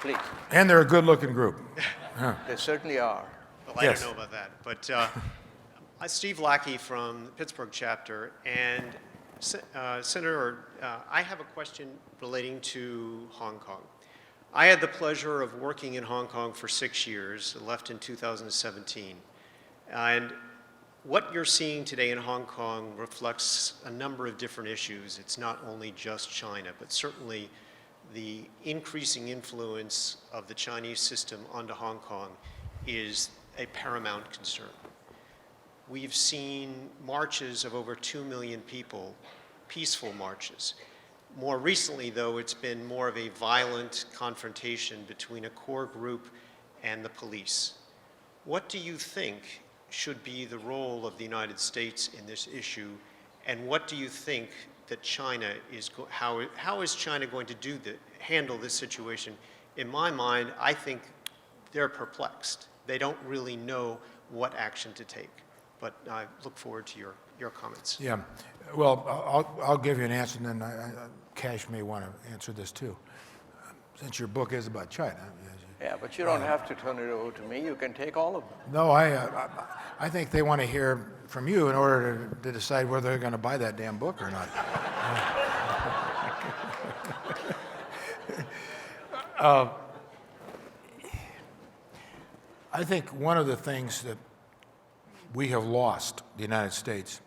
Speaker 2: Please.
Speaker 3: And they're a good-looking group.
Speaker 2: They certainly are.
Speaker 5: Well, I
Speaker 3: Yes.
Speaker 5: don't know about that, but I'm Steve Lackey from the Pittsburgh chapter, and Senator, I have a question relating to Hong Kong. I had the pleasure of working in Hong Kong for 6 years, left in 2017, and what you're seeing today in Hong Kong reflects a number of different issues. It's not only just China, but certainly the increasing influence of the Chinese system onto Hong Kong is a paramount concern. We've seen marches of over 2 million people, peaceful marches. More recently, though, it's been more of a violent confrontation between a core group and the police. What do you think should be the role of the United States in this issue, and what do you think that China is, how is China going to handle this situation? In my mind, I think they're perplexed. They don't really know what action to take. But I look forward to your comments.
Speaker 3: Yeah. Well, I'll give you an answer, and then Cash may want to answer this too, since your book is about China.
Speaker 2: Yeah, but you don't have to turn it over to me. You can take all of them.
Speaker 3: No, I think they want to hear from you in order to decide whether they're going to buy that damn book or not. I think one of the things that we have lost, the United States,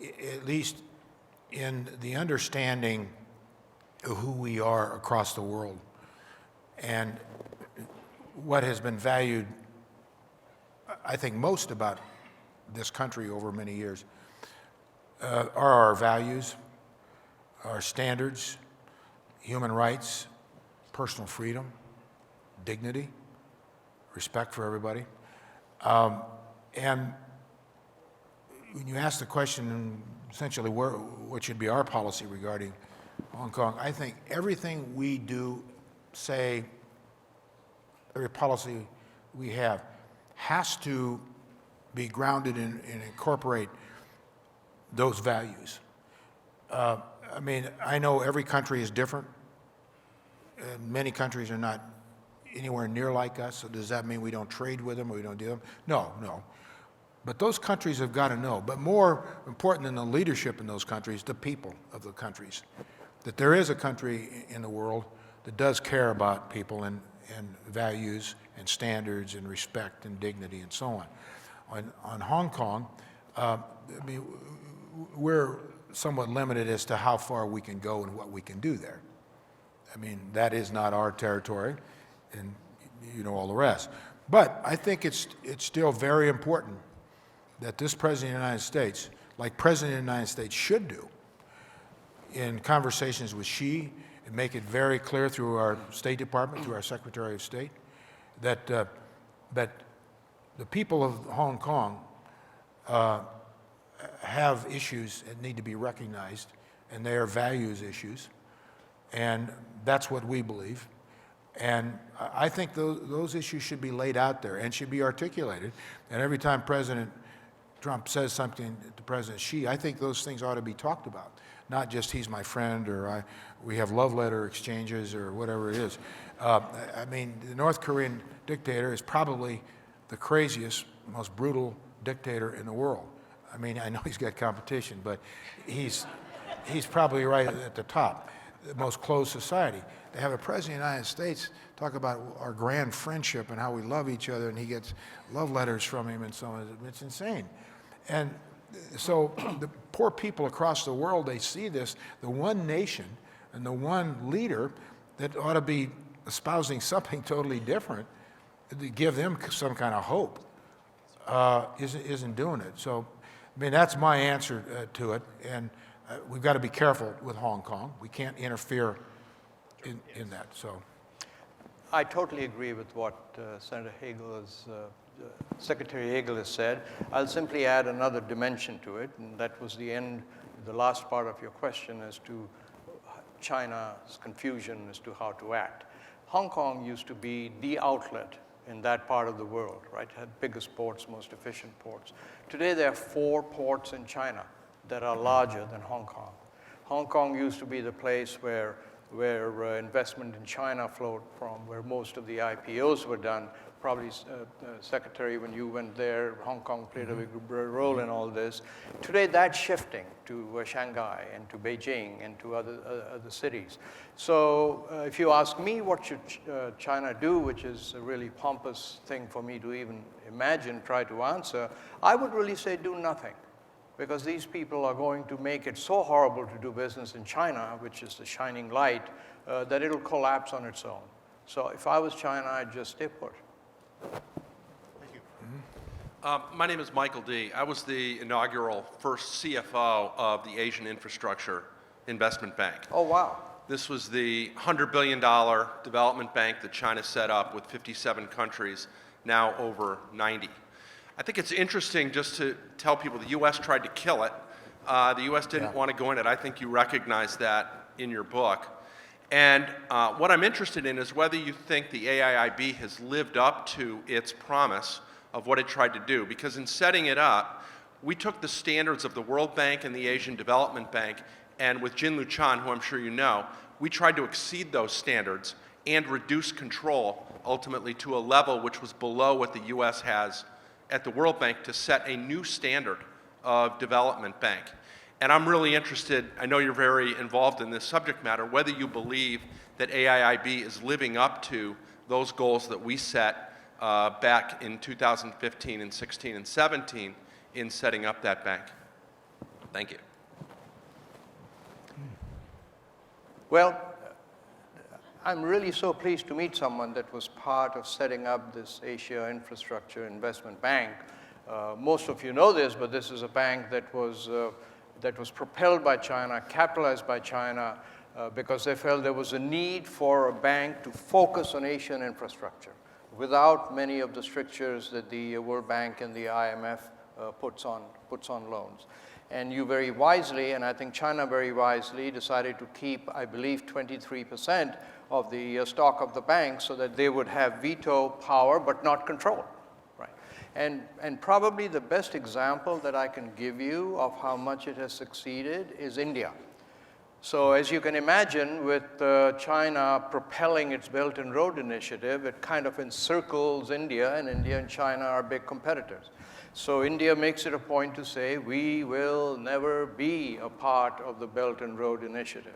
Speaker 3: at least in the understanding of who we are across the world, and what has been valued, I think, most about this country over many years are our values, our standards, human rights, personal freedom, dignity, respect for everybody. And when you ask the question, essentially, what should be our policy regarding Hong Kong, I think everything we do, say, every policy we have, has to be grounded in and incorporate those values. I mean, I know every country is different. Many countries are not anywhere near like us, so does that mean we don't trade with them or we don't deal with them? No, no. But those countries have got to know, but more important than the leadership in those countries, the people of the countries, that there is a country in the world that does care about people and values and standards and respect and dignity and so on. On Hong Kong, I mean, we're somewhat limited as to how far we can go and what we can do there. I mean, that is not our territory, and you know all the rest. But I think it's still very important that this President of the United States, like President of the United States should do, in conversations with Xi, and make it very clear through our State Department, through our Secretary of State, that that the people of Hong Kong have issues that need to be recognized, and they are values issues, and that's what we believe. And I think those issues should be laid out there and should be articulated. And every time President Trump says something to President Xi, I think those things ought to be talked about. Not just he's my friend or we have love letter exchanges or whatever it is. I mean, the North Korean dictator is probably the craziest, most brutal dictator in the world. I mean, I know he's got competition, but he's probably right at the top, the most closed society. To have a president of the United States talk about our grand friendship and how we love each other, and he gets love letters from him and so on, it's insane. And so the poor people across the world, they see this, the one nation and the one leader that ought to be espousing something totally different to give them some kind of hope, isn't doing it. So, I mean, that's my answer to it. And we've got to be careful with Hong Kong. We can't interfere in that. So,
Speaker 2: I totally agree with what Senator Hagel Secretary Hagel has said. I'll simply add another dimension to it, and that was the last part of your question as to China's confusion as to how to act. Hong Kong used to be the outlet in that part of the world, right? It had biggest ports, most efficient ports. Today there are 4 ports in China that are larger than Hong Kong. Hong Kong used to be the place where investment in China flowed from, where most of the IPOs were done. Probably, Secretary, when you went there, Hong Kong played a big role in all this. Today, that's shifting to Shanghai and to Beijing and to other cities. So if you ask me what should China do, which is a really pompous thing for me to even imagine, try to answer, I would really say do nothing. Because these people are going to make it so horrible to do business in China, which is the shining light, that it'll collapse on its own. So if I was China, I'd just stay put.
Speaker 5: Thank you.
Speaker 6: My name is Michael D. I was the inaugural first CFO of the Asian Infrastructure Investment Bank.
Speaker 2: Oh, wow.
Speaker 6: This was the $100 billion development bank that China set up with 57 countries, now over 90. I think it's interesting just to tell people the U.S. tried to kill it. The U.S. didn't want to go in it. I think you recognize that in your book. And what I'm interested in is whether you think the AIIB has lived up to its promise of what it tried to do. Because in setting it up, we took the standards of the World Bank and the Asian Development Bank, and with Jin Luchan, who I'm sure you know, we tried to exceed those standards and reduce control ultimately to a level which was below what the U.S. has at the World Bank to set a new standard of development bank. And I'm really interested, I know you're very involved in this subject matter, whether you believe that AIIB is living up to those goals that we set back in 2015 and 16 and 17 in setting up that bank. Thank you.
Speaker 2: Well, I'm really so pleased to meet someone that was part of setting up this Asia Infrastructure Investment Bank. Most of you know this, but this is a bank that was propelled by China, capitalized by China, because they felt there was a need for a bank to focus on Asian infrastructure without many of the strictures that the World Bank and the IMF puts on loans. And you very wisely, and I think China very wisely, decided to keep, I believe, 23% of the stock of the bank so that they would have veto power but not control. Right? And probably the best example that I can give you of how much it has succeeded is India. So as you can imagine, with China propelling its Belt and Road Initiative, it kind of encircles India, and India and China are big competitors. So India makes it a point to say, we will never be a part of the Belt and Road Initiative.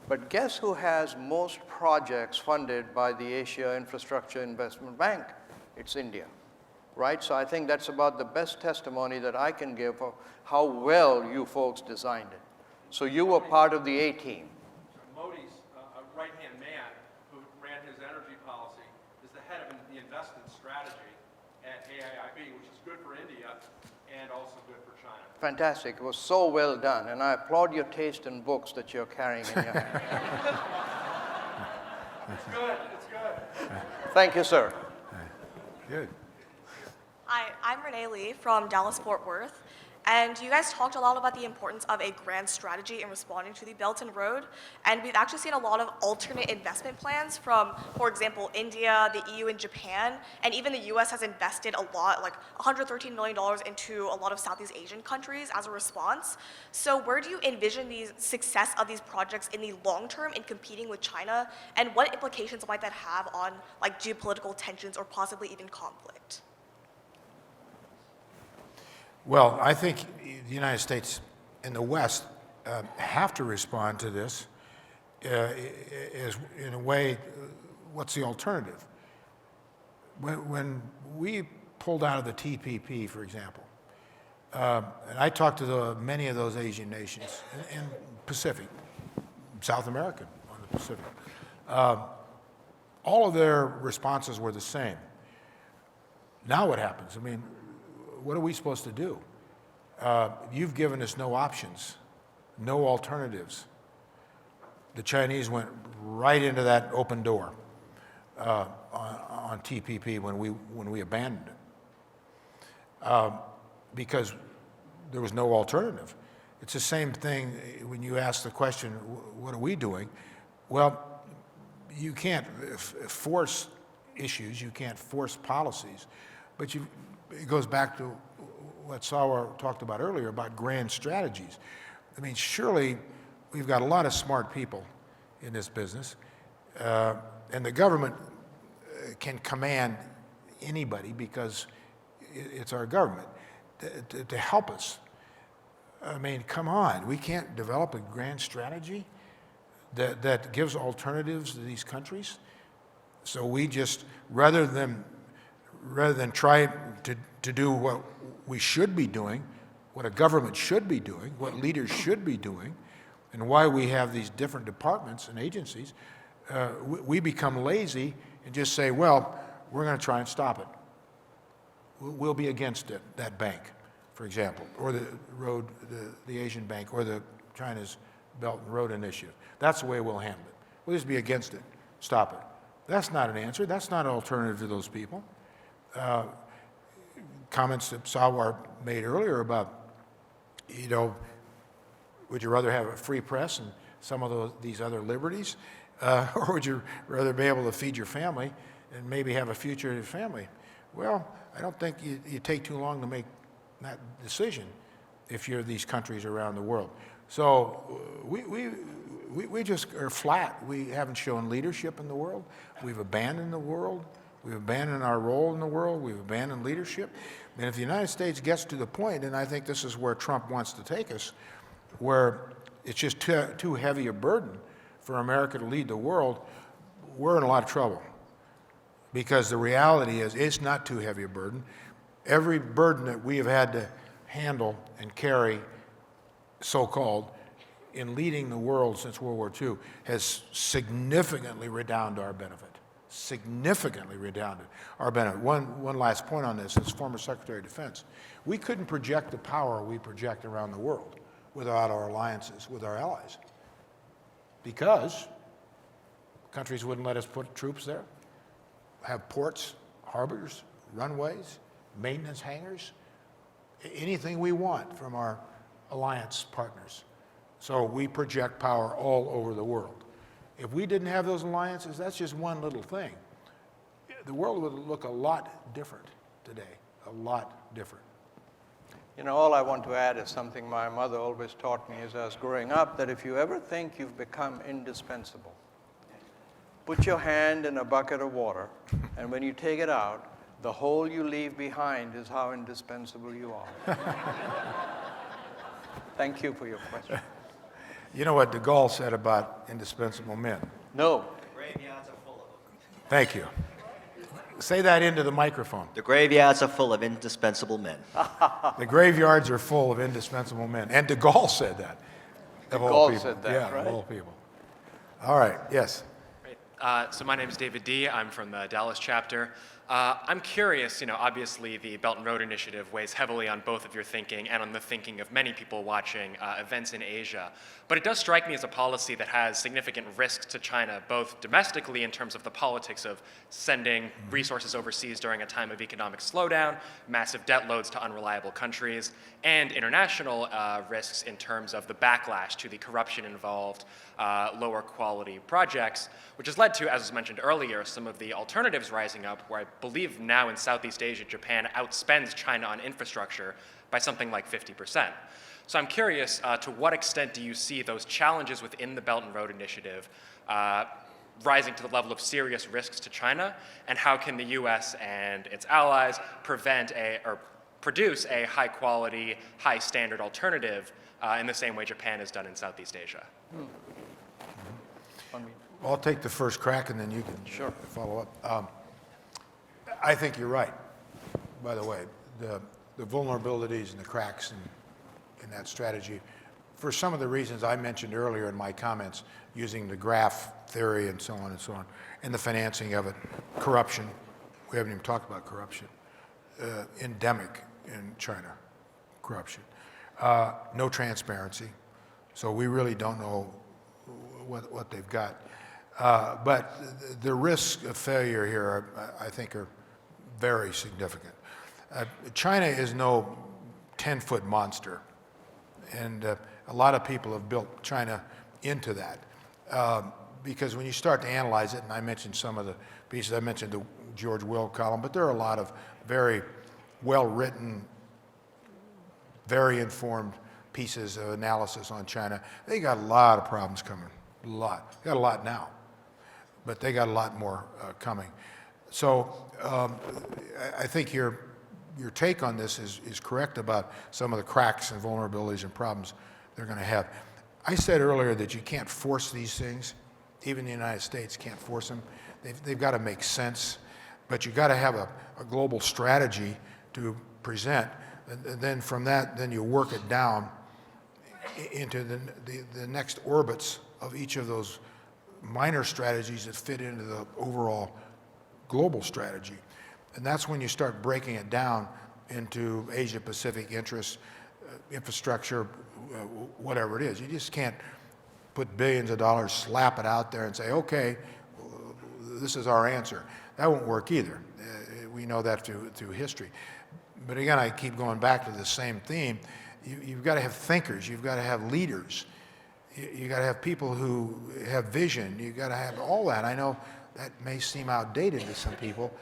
Speaker 2: But guess who has most projects funded by the Asia Infrastructure Investment Bank? It's India, right? So I think that's about the best testimony that I can give of how well you folks designed it. So you were part of the A team.
Speaker 6: Modi's right-hand man, who ran his energy policy, is the head of the investment strategy at AIIB, which is good for India and also good for China.
Speaker 2: Fantastic. It was so well done. And I applaud your taste in books that you're carrying in your hand.
Speaker 6: It's good. It's good.
Speaker 2: Thank you, sir.
Speaker 3: Good.
Speaker 7: Hi, I'm Renee Lee from Dallas-Fort Worth, And you guys talked a lot about the importance of a grand strategy in responding to the Belt and Road. And we've actually seen a lot of alternate investment plans from, for example, India, the EU, and Japan. And even the US has invested a lot, like $113 million into a lot of Southeast Asian countries as a response. So where do you envision the success of these projects in the long term in competing with China? And what implications might that have on like geopolitical tensions or possibly even conflict?
Speaker 3: Well, I think the United States and the West have to respond to this in a way, what's the alternative? When we pulled out of the TPP, for example, and I talked to many of those Asian nations and Pacific, South American on the Pacific, all of their responses were the same. Now what happens? I mean, what are we supposed to do? You've given us no options, no alternatives. The Chinese went right into that open door on TPP when we abandoned it because there was no alternative. It's the same thing when you ask the question, what are we doing? Well, you can't force issues, you can't force policies, but it goes back to what Sarwar talked about earlier about grand strategies. I mean, surely we've got a lot of smart people in this business, and the government can command anybody because it's our government to help us. I mean, come on, we can't develop a grand strategy that gives alternatives to these countries? So we just, rather than try to do what we should be doing, what a government should be doing, what leaders should be doing, and why we have these different departments and agencies, we become lazy and just say, well, we're going to try and stop it. We'll be against it, that bank, for example, or the Asian bank, or the China's Belt and Road Initiative. That's the way we'll handle it. We'll just be against it, stop it. That's not an answer. That's not an alternative to those people. Comments that Sarwar made earlier about, would you rather have a free press and some of these other liberties, or would you rather be able to feed your family and maybe have a future in your family? Well, I don't think you take too long to make that decision if you're these countries around the world. So we just are flat. We haven't shown leadership in the world. We've abandoned the world. We've abandoned our role in the world. We've abandoned leadership. And if the United States gets to the point, and I think this is where Trump wants to take us, where it's just too heavy a burden for America to lead the world, we're in a lot of trouble. Because the reality is, it's not too heavy a burden. Every burden that we have had to handle and carry, so-called, in leading the world since World War II has significantly redounded to our benefit. Significantly redounded our benefit. One last point on this, as former Secretary of Defense, we couldn't project the power we project around the world without our alliances with our allies, because countries wouldn't let us put troops there, have ports, harbors, runways, maintenance hangars, anything we want from our alliance partners. So we project power all over the world. If we didn't have those alliances, that's just one little thing. The world would look a lot different today, a lot different.
Speaker 2: All I want to add is something my mother always taught me as I was growing up, that if you ever think you've become indispensable, put your hand in a bucket of water, and when you take it out, the hole you leave behind is how indispensable you are. Thank you for your question.
Speaker 3: You know what de Gaulle said about indispensable men?
Speaker 2: No.
Speaker 8: Graveyards are full of them.
Speaker 3: Thank you. Say that into the microphone.
Speaker 8: The graveyards are full of indispensable men.
Speaker 3: The graveyards are full of indispensable men. And de Gaulle said that.
Speaker 2: De Gaulle said that,
Speaker 3: yeah,
Speaker 2: right?
Speaker 3: of all people. All right, yes.
Speaker 9: So my name is David D. I'm from the Dallas chapter. I'm curious, obviously the Belt and Road Initiative weighs heavily on both of your thinking and on the thinking of many people watching events in Asia. But it does strike me as a policy that has significant risks to China, both domestically in terms of the politics of sending resources overseas during a time of economic slowdown, massive debt loads to unreliable countries, and international risks in terms of the backlash to the corruption involved, lower quality projects, which has led to, as was mentioned earlier, some of the alternatives rising up, where I believe now in Southeast Asia, Japan outspends China on infrastructure by something like 50%. So I'm curious, to what extent do you see those challenges within the Belt and Road Initiative rising to the level of serious risks to China, and how can the US and its allies produce a high quality, high standard alternative in the same way Japan has done in Southeast Asia?
Speaker 3: I'll take the first crack and then you can follow up. I think you're right, by the way. The vulnerabilities and the cracks in that strategy, for some of the reasons I mentioned earlier in my comments, using the graph theory and so on, and the financing of it, corruption, we haven't even talked about corruption, endemic in China, corruption. No transparency, so we really don't know what they've got. But the risks of failure here, I think, are very significant. China is no 10-foot monster, and a lot of people have built China into that. Because when you start to analyze it, and I mentioned some of the pieces, I mentioned the George Will column, but there are a lot of very well-written, very informed pieces of analysis on China. They got a lot of problems coming, a lot. They got a lot now, but they got a lot more coming. So I think your take on this is correct about some of the cracks and vulnerabilities and problems they're going to have. I said earlier that you can't force these things. Even the United States can't force them. They've got to make sense, but you got to have a global strategy to present. And then from that, then you work it down into the next orbits of each of those minor strategies that fit into the overall global strategy. And that's when you start breaking it down into Asia-Pacific interests, infrastructure, whatever it is. You just can't put billions of dollars, slap it out there and say, okay, this is our answer. That won't work either. We know that through history. But again, I keep going back to the same theme. You've got to have thinkers. You've got to have leaders. You've got to have people who have vision. You've got to have all that. I know that may seem outdated to some people,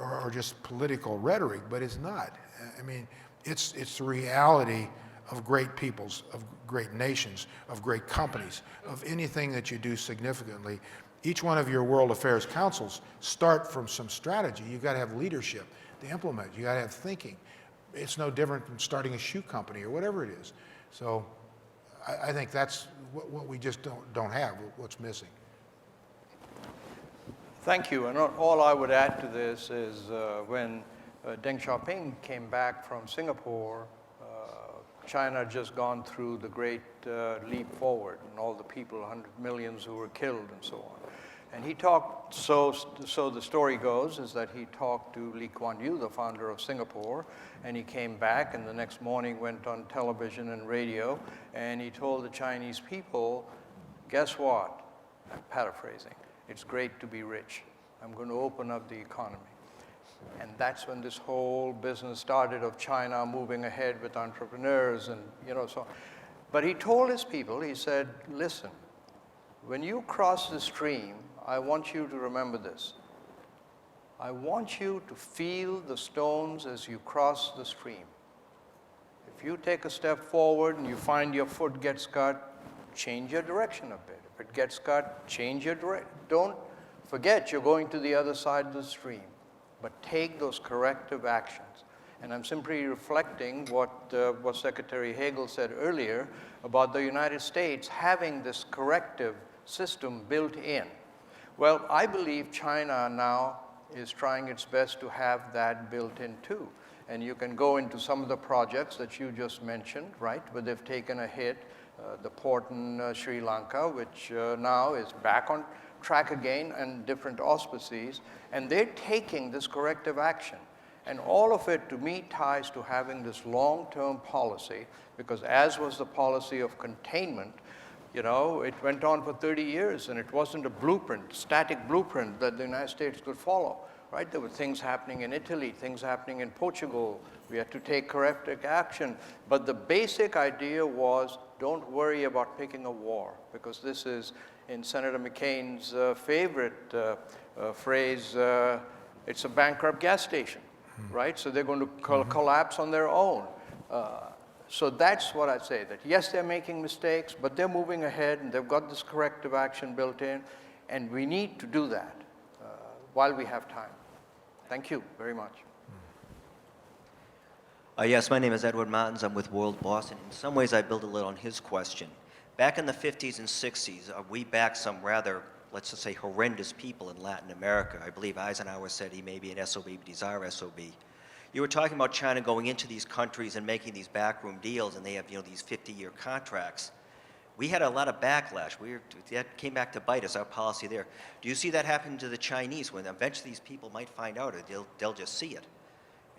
Speaker 3: or just political rhetoric, but it's not. I mean, it's the reality of great peoples, of great nations, of great companies, of anything that you do significantly. Each one of your World Affairs Councils start from some strategy. You've got to have leadership to implement. You've got to have thinking. It's no different from starting a shoe company or whatever it is. So I think that's what we just don't have, what's missing.
Speaker 2: Thank you. And all I would add to this is when Deng Xiaoping came back from Singapore, China had just gone through the great leap forward and all the people, 100 millions who were killed and so on. And he talked, so the story goes, is that he talked to Lee Kuan Yew, the founder of Singapore, and he came back and the next morning went on television and radio, and he told the Chinese people, guess what? I'm paraphrasing. It's great to be rich. I'm going to open up the economy. And that's when this whole business started of China moving ahead with entrepreneurs and, so. But he told his people, he said, listen, when you cross the stream, I want you to remember this. I want you to feel the stones as you cross the stream. If you take a step forward and you find your foot gets cut, change your direction a bit. If it gets cut, change your direction. Don't forget you're going to the other side of the stream, but take those corrective actions. And I'm simply reflecting what Secretary Hagel said earlier about the United States having this corrective system built in. Well, I believe China now is trying its best to have that built in too. And you can go into some of the projects that you just mentioned, right, where they've taken a hit. The port in Sri Lanka, which now is back on track again and different auspices, and they're taking this corrective action. And all of it, to me, ties to having this long-term policy, because as was the policy of containment, you know, it went on for 30 years, and it wasn't a blueprint, static blueprint that the United States could follow, right? There were things happening in Italy, things happening in Portugal. We had to take corrective action. But the basic idea was, don't worry about picking a war, because this is, in Senator McCain's favorite phrase, it's a bankrupt gas station, right? So they're going to collapse on their own. So that's what I'd say, that yes, they're making mistakes, but they're moving ahead, and they've got this corrective action built in, and we need to do that while we have time. Thank you very much.
Speaker 8: Yes, my name is Edward Martins. I'm with World Boston. In some ways, I build a little on his question. Back in the 50s and 60s, we backed some rather, let's just say, horrendous people in Latin America. I believe Eisenhower said he may be an SOB, but he's our SOB. You were talking about China going into these countries and making these backroom deals, and they have, you know, these 50-year contracts. We had a lot of backlash. That came back to bite us, our policy there. Do you see that happening to the Chinese, when eventually these people might find out, or they'll just see it?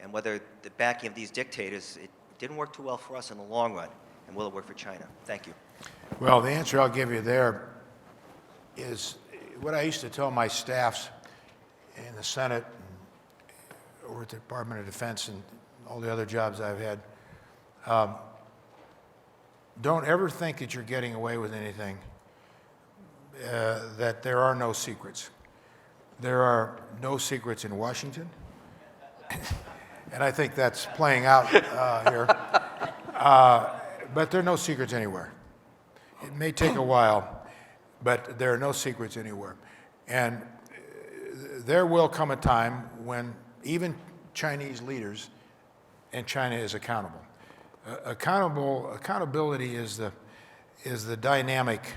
Speaker 8: And whether the backing of these dictators, it didn't work too well for us in the long run, and will it work for China? Thank you.
Speaker 3: Well, the answer I'll give you there is what I used to tell my staffs in the Senate or at the Department of Defense and all the other jobs I've had. Don't ever think that you're getting away with anything, that there are no secrets. There are no secrets in Washington, and I think that's playing out here. But there are no secrets anywhere. It may take a while, but there are no secrets anywhere. And there will come a time when even Chinese leaders, and China is accountable. Accountability is the dynamic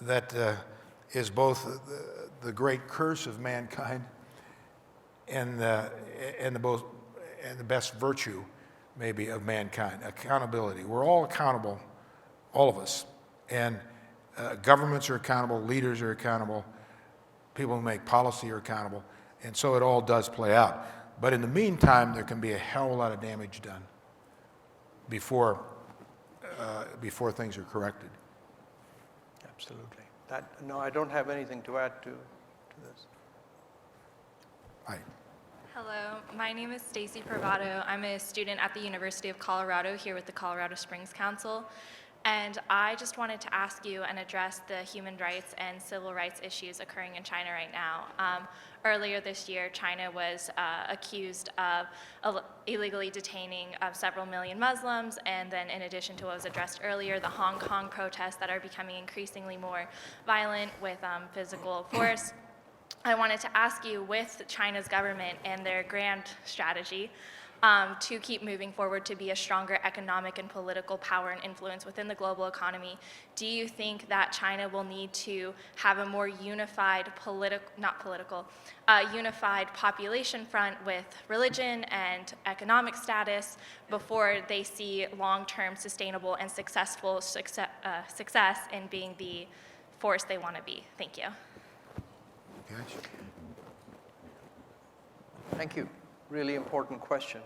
Speaker 3: that is both the great curse of mankind and the best virtue, maybe, of mankind. Accountability. We're all accountable, all of us, and governments are accountable, leaders are accountable, people who make policy are accountable, and so it all does play out. But in the meantime, there can be a hell of a lot of damage done before things are corrected.
Speaker 2: Absolutely. No, I don't have anything to add to this.
Speaker 3: Hi.
Speaker 10: Hello, my name is Stacy Privado. I'm a student at the University of Colorado here with the Colorado Springs Council. And I just wanted to ask you and address the human rights and civil rights issues occurring in China right now. Earlier this year, China was accused of illegally detaining several million Muslims, and then in addition to what was addressed earlier, the Hong Kong protests that are becoming increasingly more violent with physical force. I wanted to ask you, with China's government and their grand strategy, to keep moving forward to be a stronger economic and political power and influence within the global economy, do you think that China will need to have a more unified unified population front with religion and economic status before they see long-term sustainable and successful success in being the force they want to be? Thank you.
Speaker 2: Thank you. Really important question.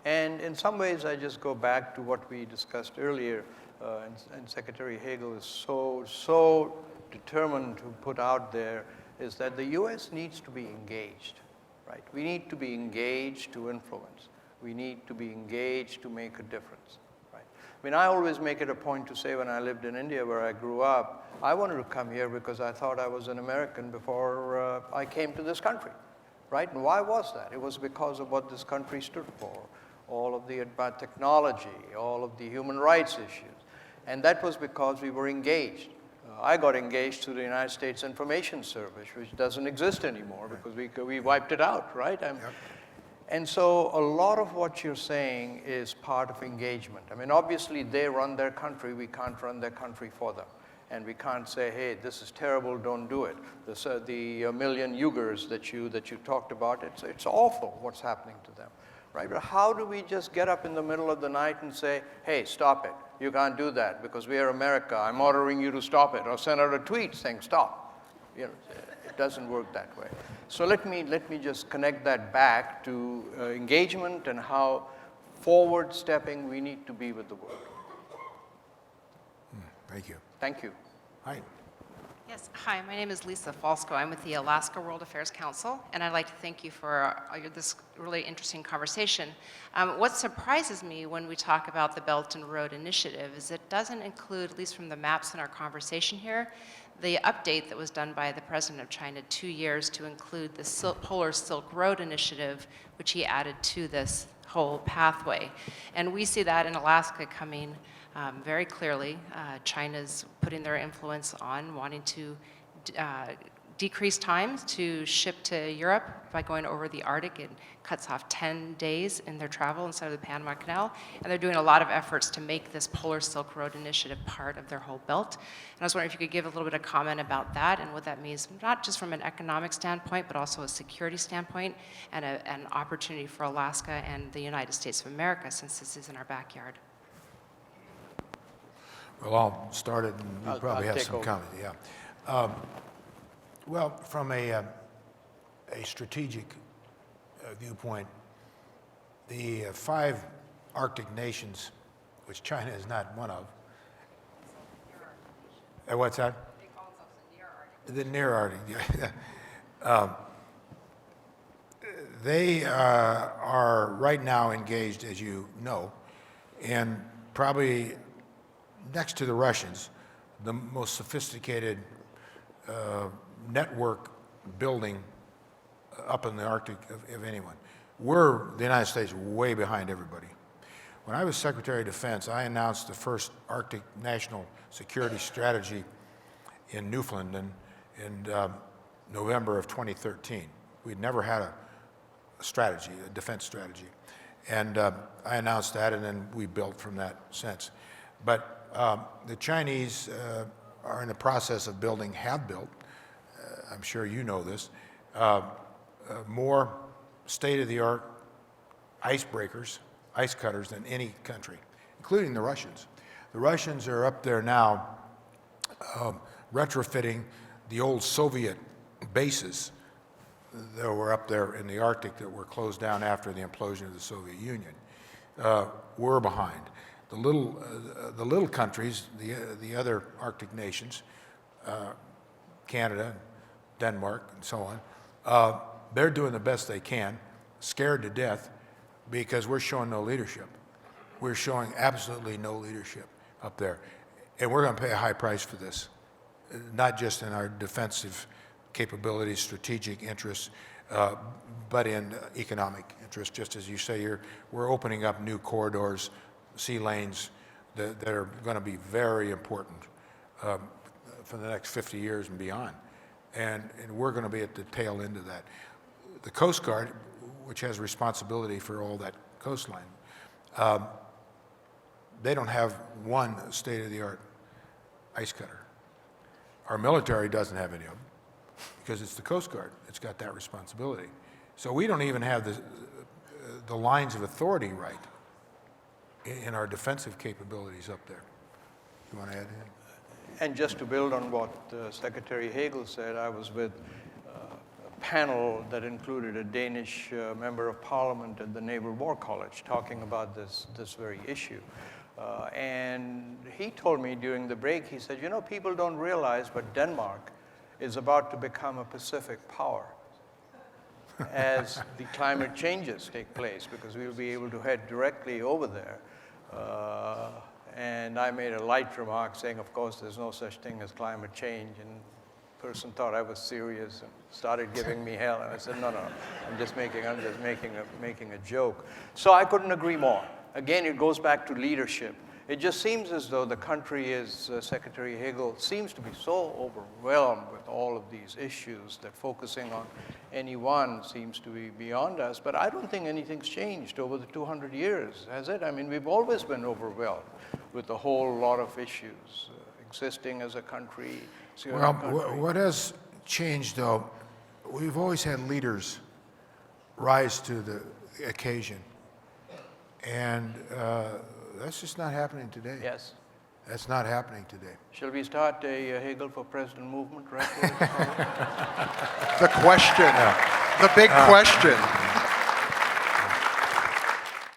Speaker 2: And in some ways, I just go back to what we discussed earlier, and Secretary Hagel is so determined to put out there, is that the U.S. needs to be engaged, right? We need to be engaged to influence. We need to be engaged to make a difference, right? I mean, I always make it a point to say, when I lived in India, where I grew up, I wanted to come here because I thought I was an American before I came to this country. Right? And why was that? It was because of what this country stood for, all of the advanced technology, all of the human rights issues. And that was because we were engaged. I got engaged through the United States Information Service, which doesn't exist anymore because we wiped it out, right? Yep. And so a lot of what you're saying is part of engagement. I mean, obviously, they run their country. We can't run their country for them. And we can't say, hey, this is terrible, don't do it. The million Uyghurs that you talked about, it's awful what's happening to them, right? But how do we just get up in the middle of the night and say, hey, stop it. You can't do that because we are America. I'm ordering you to stop it. Or send out a tweet saying stop. You know, it doesn't work that way. So let me just connect that back to engagement and how forward-stepping we need to be with the world.
Speaker 3: Thank you.
Speaker 2: Thank you.
Speaker 3: Hi.
Speaker 11: Yes, hi, my name is Lisa Falsco. I'm with the Alaska World Affairs Council, and I'd like to thank you for this really interesting conversation. What surprises me when we talk about the Belt and Road Initiative is it doesn't include, at least from the maps in our conversation here, the update that was done by the President of China 2 years to include the Polar Silk Road Initiative, which he added to this whole pathway. And we see that in Alaska coming very clearly. China's putting their influence on wanting to decrease times to ship to Europe by going over the Arctic. It cuts off 10 days in their travel instead of the Panama Canal. And they're doing a lot of efforts to make this Polar Silk Road Initiative part of their whole belt. And I was wondering if you could give a little bit of comment about that and what that means, not just from an economic standpoint, but also a security standpoint and an opportunity for Alaska and the United States of America, since this is in our backyard.
Speaker 3: Well, I'll start it, and you probably
Speaker 2: I'll
Speaker 3: have
Speaker 2: take
Speaker 3: some
Speaker 2: over.
Speaker 3: comment. Yeah. Well, from a strategic viewpoint, the 5 Arctic nations, which China is not one of. What's that? They call themselves the near Arctic. The near Arctic. They are right now engaged, as you know, in probably next to the Russians, the most sophisticated network building up in the Arctic of anyone. We're, the United States, way behind everybody. When I was Secretary of Defense, I announced the first Arctic National Security Strategy in Newfoundland in November of 2013. We'd never had a strategy, a defense strategy. And I announced that, and then we built from that since. But the Chinese are in the process of building, have built, I'm sure you know this, more state-of-the-art icebreakers, ice cutters than any country, including the Russians. The Russians are up there now retrofitting the old Soviet bases that were up there in the Arctic that were closed down after the implosion of the Soviet Union. We're behind. The little countries, the other Arctic nations, Canada, Denmark, and so on, they're doing the best they can, scared to death, because we're showing no leadership. We're showing absolutely no leadership up there. And we're going to pay a high price for this, not just in our defensive capabilities, strategic interests, but in economic interests. Just as you say, we're opening up new corridors, sea lanes that are going to be very important for the next 50 years and beyond. And we're going to be at the tail end of that. The Coast Guard, which has responsibility for all that coastline, they don't have one state-of-the-art ice cutter. Our military doesn't have any of them because it's the Coast Guard. It's got that responsibility. So we don't even have the lines of authority right in our defensive capabilities up there. You want to add anything?
Speaker 2: And just to build on what Secretary Hagel said, I was with a panel that included a Danish member of parliament at the Naval War College talking about this very issue. And he told me during the break, he said, you know, people don't realize, but Denmark is about to become a Pacific power as the climate changes take place, because we'll be able to head directly over there. And I made a light remark saying, of course, there's no such thing as climate change. And the person thought I was serious and started giving me hell. And I said, no, I'm just making a joke. So I couldn't agree more. Again, it goes back to leadership. It just seems as though the country is, Secretary Hagel seems to be so overwhelmed with all of these issues that focusing on any one seems to be beyond us. But I don't think anything's changed over the 200 years, has it? I mean, we've always been overwhelmed with a whole lot of issues existing as a country.
Speaker 3: Well, what has changed, though, we've always had leaders rise to the occasion. And that's just not happening today.
Speaker 2: Yes.
Speaker 3: That's not happening today.
Speaker 2: Shall we start a Hagel for President movement right here?
Speaker 12: The question, the big question.